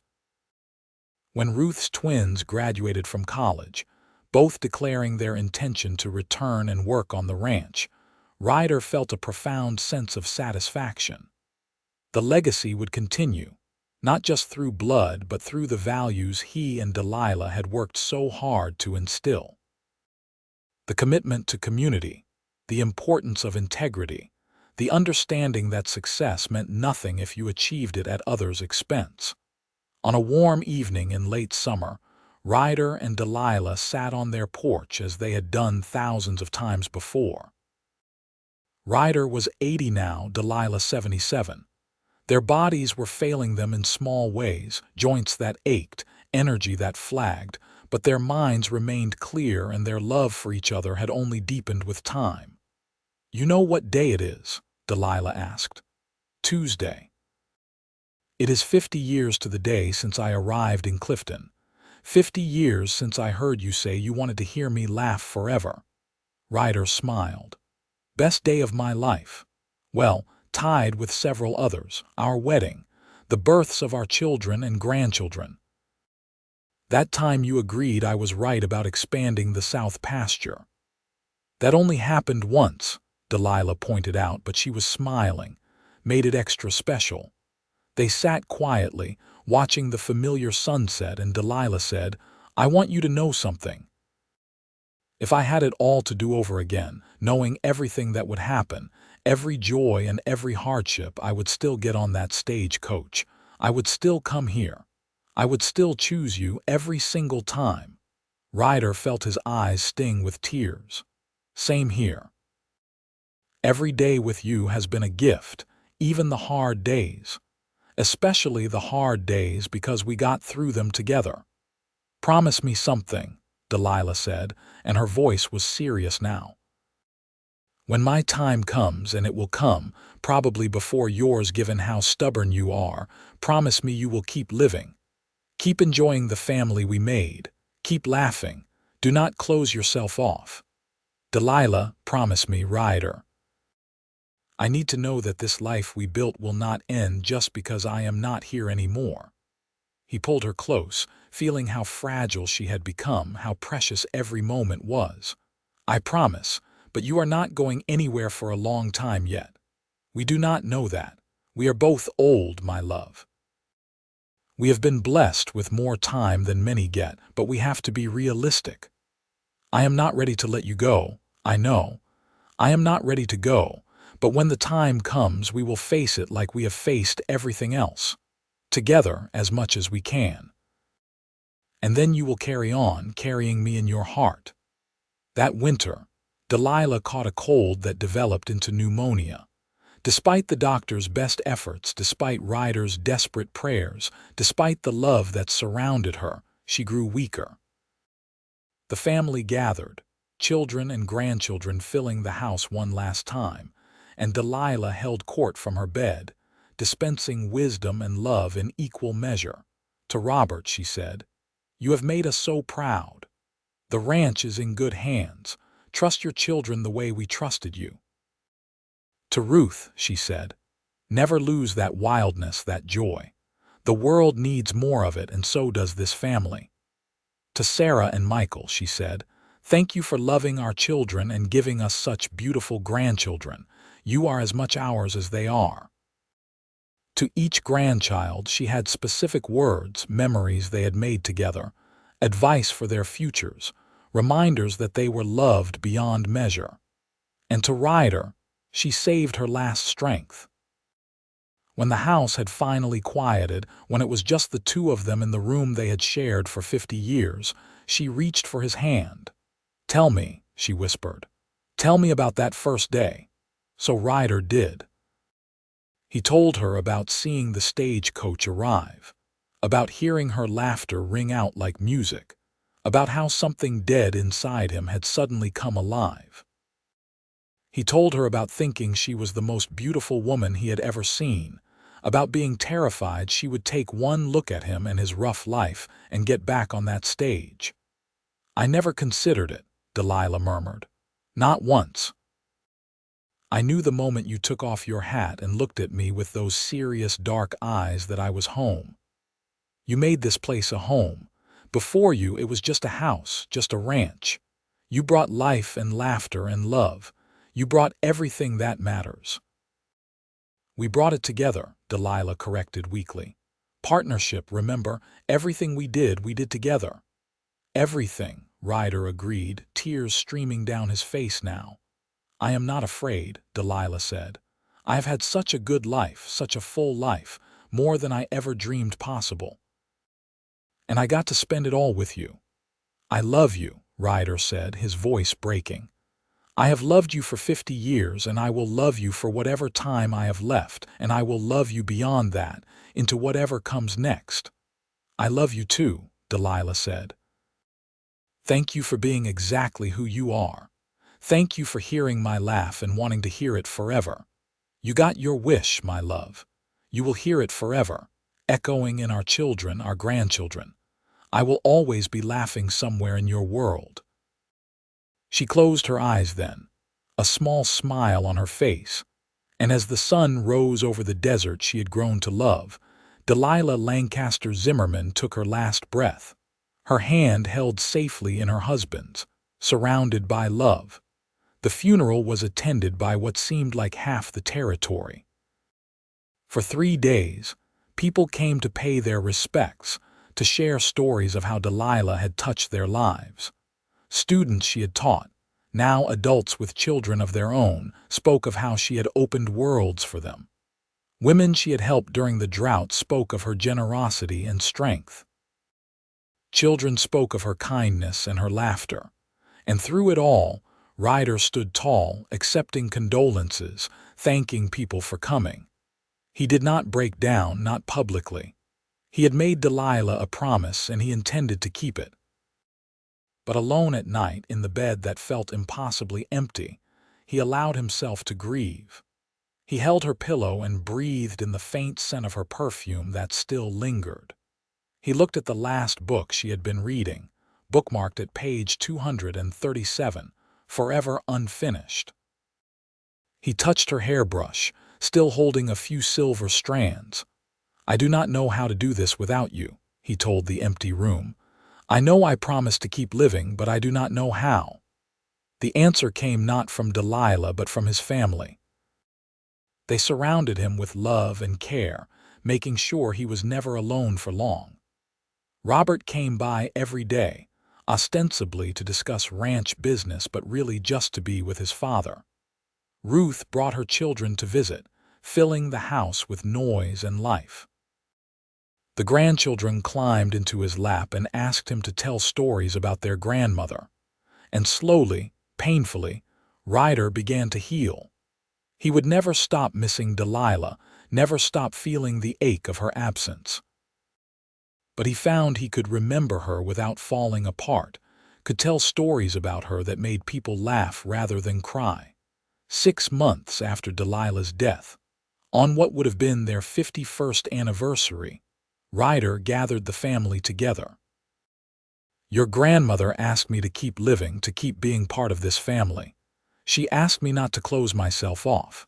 When Ruth's twins graduated from college, both declaring their intention to return and work on the ranch, Ryder felt a profound sense of satisfaction. The legacy would continue, not just through blood but through the values he and Delilah had worked so hard to instill. The commitment to community, the importance of integrity, the understanding that success meant nothing if you achieved it at others' expense. On a warm evening in late summer, Ryder and Delilah sat on their porch as they had done thousands of times before. Ryder was 80 now, Delilah 77. Their bodies were failing them in small ways, joints that ached, energy that flagged, but their minds remained clear and their love for each other had only deepened with time. "You know what day it is?" Delilah asked. "Tuesday." "It is 50 years to the day since I arrived in Clifton. 50 years since I heard you say you wanted to hear me laugh forever." Ryder smiled. "Best day of my life. Well, tied with several others, our wedding, the births of our children and grandchildren. That time you agreed I was right about expanding the south pasture." "That only happened once," Delilah pointed out, but she was smiling, made it extra special. They sat quietly, watching the familiar sunset, and Delilah said, "I want you to know something. If I had it all to do over again, knowing everything that would happen, every joy and every hardship, I would still get on that stagecoach. I would still come here. I would still choose you every single time." Ryder felt his eyes sting with tears. "Same here. Every day with you has been a gift, even the hard days. Especially the hard days because we got through them together. Promise me something," Delilah said, and her voice was serious now. "When my time comes, and it will come, probably before yours given how stubborn you are, promise me you will keep living. Keep enjoying the family we made. Keep laughing. Do not close yourself off. Delilah, promise me, Ryder. I need to know that this life we built will not end just because I am not here anymore." He pulled her close, feeling how fragile she had become, how precious every moment was. "I promise, but you are not going anywhere for a long time yet. We do not know that. We are both old, my love. We have been blessed with more time than many get, but we have to be realistic. I am not ready to let you go, I know. I am not ready to go. But when the time comes, we will face it like we have faced everything else, together as much as we can. And then you will carry on, carrying me in your heart." That winter, Delilah caught a cold that developed into pneumonia. Despite the doctor's best efforts, despite Ryder's desperate prayers, despite the love that surrounded her, she grew weaker. The family gathered, children and grandchildren filling the house one last time, and Delilah held court from her bed, dispensing wisdom and love in equal measure. To Robert, she said, "You have made us so proud. The ranch is in good hands. Trust your children the way we trusted you." To Ruth, she said, "Never lose that wildness, that joy. The world needs more of it, and so does this family." To Sarah and Michael, she said, "Thank you for loving our children and giving us such beautiful grandchildren. You are as much ours as they are." To each grandchild she had specific words, memories they had made together, advice for their futures, reminders that they were loved beyond measure. And to Ryder, she saved her last strength. When the house had finally quieted, when it was just the two of them in the room they had shared for 50 years, she reached for his hand. "Tell me," she whispered. "Tell me about that first day." So Ryder did. He told her about seeing the stagecoach arrive, about hearing her laughter ring out like music, about how something dead inside him had suddenly come alive. He told her about thinking she was the most beautiful woman he had ever seen, about being terrified she would take one look at him and his rough life and get back on that stage. "I never considered it," Delilah murmured. "Not once. I knew the moment you took off your hat and looked at me with those serious dark eyes that I was home. You made this place a home. Before you, it was just a house, just a ranch. You brought life and laughter and love. You brought everything that matters." "We brought it together," Delilah corrected weakly. "Partnership, remember? Everything we did together." "Everything," Ryder agreed, tears streaming down his face now. "I am not afraid," Delilah said. "I have had such a good life, such a full life, more than I ever dreamed possible. And I got to spend it all with you." "I love you," Ryder said, his voice breaking. "I have loved you for 50 years, and I will love you for whatever time I have left, and I will love you beyond that, into whatever comes next." "I love you too," Delilah said. "Thank you for being exactly who you are. Thank you for hearing my laugh and wanting to hear it forever. You got your wish, my love. You will hear it forever, echoing in our children, our grandchildren. I will always be laughing somewhere in your world." She closed her eyes then, a small smile on her face, and as the sun rose over the desert she had grown to love, Delilah Lancaster Zimmerman took her last breath, her hand held safely in her husband's, surrounded by love. The funeral was attended by what seemed like half the territory. For 3 days, people came to pay their respects, to share stories of how Delilah had touched their lives. Students she had taught, now adults with children of their own, spoke of how she had opened worlds for them. Women she had helped during the drought spoke of her generosity and strength. Children spoke of her kindness and her laughter. And through it all, Ryder stood tall, accepting condolences, thanking people for coming. He did not break down, not publicly. He had made Delilah a promise, and he intended to keep it. But alone at night, in the bed that felt impossibly empty, he allowed himself to grieve. He held her pillow and breathed in the faint scent of her perfume that still lingered. He looked at the last book she had been reading, bookmarked at page 237, forever unfinished. He touched her hairbrush, still holding a few silver strands. "I do not know how to do this without you," he told the empty room. "I know I promised to keep living, but I do not know how." The answer came not from Delilah, but from his family. They surrounded him with love and care, making sure he was never alone for long. Robert came by every day, ostensibly to discuss ranch business, but really just to be with his father. Ruth brought her children to visit, filling the house with noise and life. The grandchildren climbed into his lap and asked him to tell stories about their grandmother. And slowly, painfully, Ryder began to heal. He would never stop missing Delilah, never stop feeling the ache of her absence. But he found he could remember her without falling apart, could tell stories about her that made people laugh rather than cry. 6 months after Delilah's death, on what would have been their 51st anniversary, Ryder gathered the family together. "Your grandmother asked me to keep living, to keep being part of this family. She asked me not to close myself off.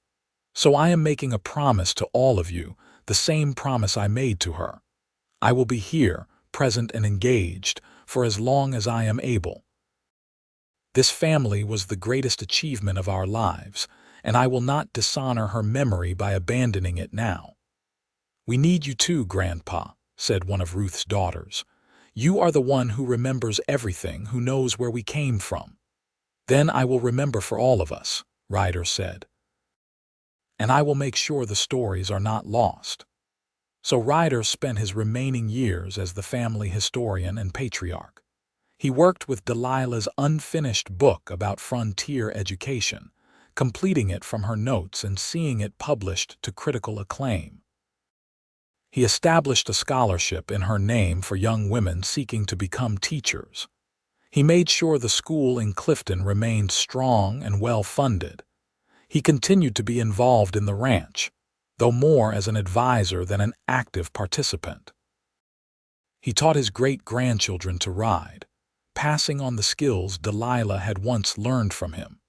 So I am making a promise to all of you, the same promise I made to her. I will be here, present and engaged, for as long as I am able. This family was the greatest achievement of our lives, and I will not dishonor her memory by abandoning it now." "We need you too, Grandpa," said one of Ruth's daughters. "You are the one who remembers everything, who knows where we came from." "Then I will remember for all of us," Ryder said. "And I will make sure the stories are not lost." So Ryder spent his remaining years as the family historian and patriarch. He worked with Delilah's unfinished book about frontier education, completing it from her notes and seeing it published to critical acclaim. He established a scholarship in her name for young women seeking to become teachers. He made sure the school in Clifton remained strong and well-funded. He continued to be involved in the ranch, though more as an advisor than an active participant. He taught his great-grandchildren to ride, passing on the skills Delilah had once learned from him.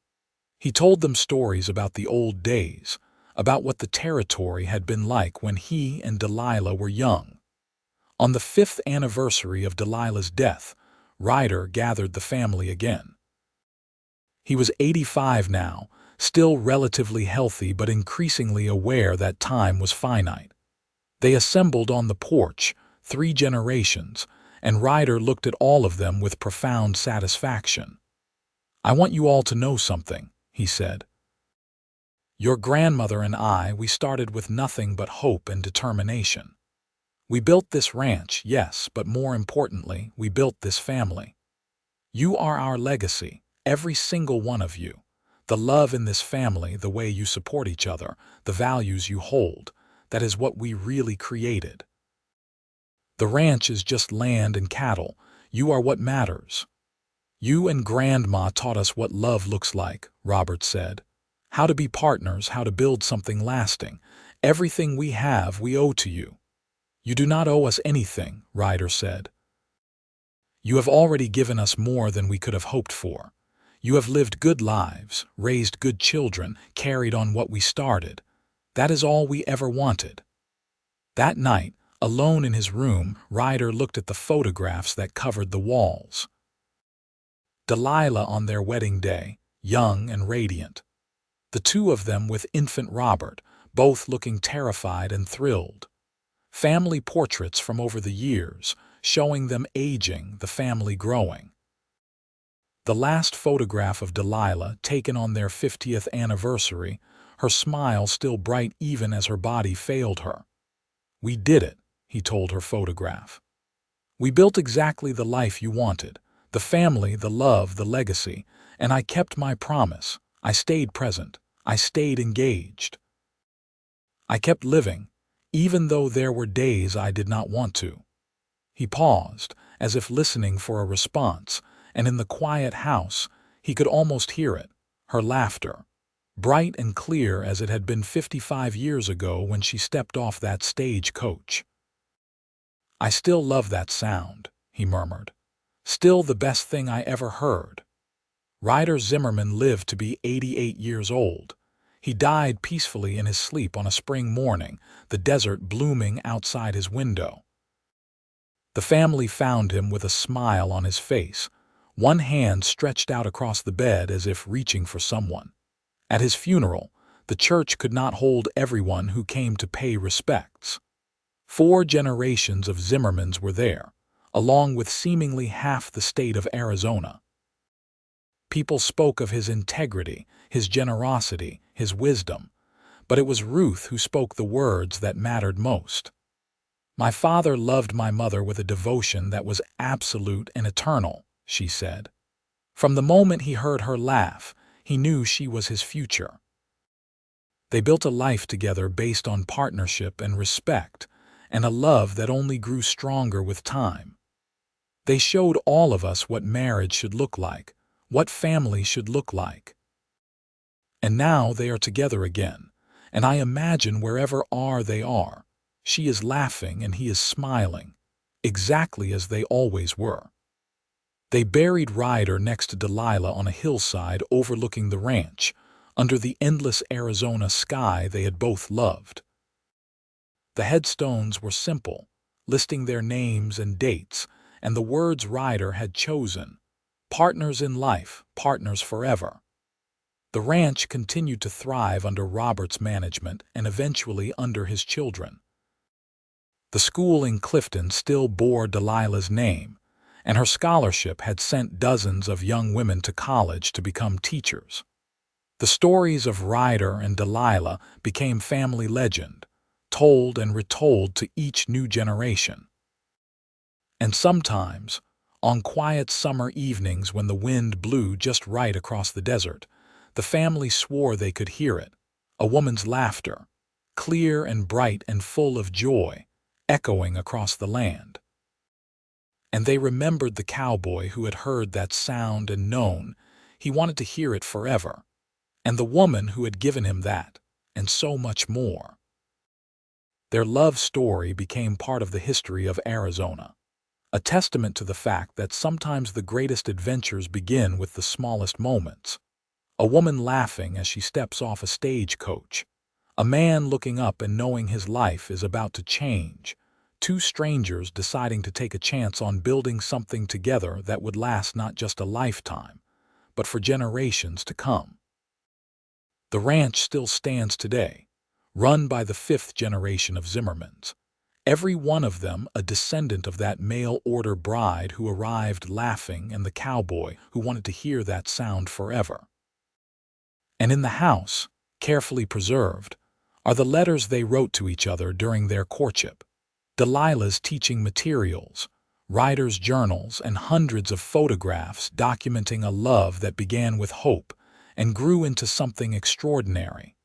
He told them stories about the old days, about what the territory had been like when he and Delilah were young. On the 5th anniversary of Delilah's death, Ryder gathered the family again. He was 85 now, still relatively healthy but increasingly aware that time was finite. They assembled on the porch, 3 generations, and Ryder looked at all of them with profound satisfaction. "I want you all to know something," he said. "Your grandmother and I, we started with nothing but hope and determination. We built this ranch, yes, but more importantly, we built this family. You are our legacy, every single one of you. The love in this family, the way you support each other, the values you hold, that is what we really created. The ranch is just land and cattle. You are what matters." "You and Grandma taught us what love looks like," Robert said. "How to be partners, how to build something lasting. Everything we have, we owe to you." "You do not owe us anything," Ryder said. "You have already given us more than we could have hoped for. You have lived good lives, raised good children, carried on what we started. That is all we ever wanted." That night, alone in his room, Ryder looked at the photographs that covered the walls. Delilah on their wedding day, young and radiant. The two of them with infant Robert, both looking terrified and thrilled. Family portraits from over the years, showing them aging, the family growing. The last photograph of Delilah, taken on their 50th anniversary, her smile still bright even as her body failed her. "We did it," he told her photograph. "We built exactly the life you wanted, the family, the love, the legacy, and I kept my promise. I stayed present. I stayed engaged. I kept living, even though there were days I did not want to." He paused, as if listening for a response, and in the quiet house, he could almost hear it, her laughter, bright and clear as it had been 55 years ago when she stepped off that stage coach. "I still love that sound," he murmured. "Still the best thing I ever heard." Ryder Zimmerman lived to be 88 years old. He died peacefully in his sleep on a spring morning, the desert blooming outside his window. The family found him with a smile on his face, one hand stretched out across the bed as if reaching for someone. At his funeral, the church could not hold everyone who came to pay respects. 4 generations of Zimmermans were there, along with seemingly half the state of Arizona. People spoke of his integrity, his generosity, his wisdom, but it was Ruth who spoke the words that mattered most. "My father loved my mother with a devotion that was absolute and eternal," she said. From the moment he heard her laugh, he knew she was his future. They built a life together based on partnership and respect, and a love that only grew stronger with time. They showed all of us what marriage should look like, what family should look like. And now they are together again, and I imagine wherever they are, she is laughing and he is smiling, exactly as they always were. They buried Ryder next to Delilah on a hillside overlooking the ranch, under the endless Arizona sky they had both loved. The headstones were simple, listing their names and dates, and the words Ryder had chosen: partners in life, partners forever. The ranch continued to thrive under Robert's management and eventually under his children. The school in Clifton still bore Delilah's name, and her scholarship had sent dozens of young women to college to become teachers. The stories of Ryder and Delilah became family legend, told and retold to each new generation. And sometimes, on quiet summer evenings when the wind blew just right across the desert, the family swore they could hear it, a woman's laughter, clear and bright and full of joy, echoing across the land. And they remembered the cowboy who had heard that sound and known he wanted to hear it forever, and the woman who had given him that, and so much more. Their love story became part of the history of Arizona, a testament to the fact that sometimes the greatest adventures begin with the smallest moments. A woman laughing as she steps off a stagecoach, a man looking up and knowing his life is about to change, 2 strangers deciding to take a chance on building something together that would last not just a lifetime, but for generations to come. The ranch still stands today, run by the 5th generation of Zimmermans, every one of them a descendant of that mail-order bride who arrived laughing and the cowboy who wanted to hear that sound forever. And in the house, carefully preserved, are the letters they wrote to each other during their courtship, Delilah's teaching materials, Ryder's journals, and hundreds of photographs documenting a love that began with hope and grew into something extraordinary.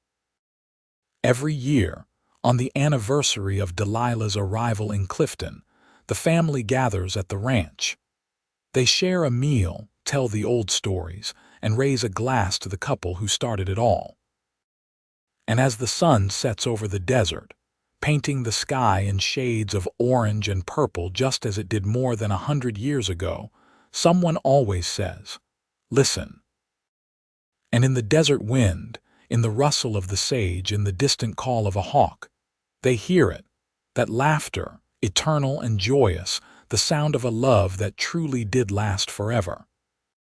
Every year, on the anniversary of Delilah's arrival in Clifton, the family gathers at the ranch. They share a meal, tell the old stories, and raise a glass to the couple who started it all. And as the sun sets over the desert, painting the sky in shades of orange and purple just as it did more than 100 years ago, someone always says, "Listen." And in the desert wind, in the rustle of the sage, in the distant call of a hawk, they hear it, that laughter, eternal and joyous, the sound of a love that truly did last forever.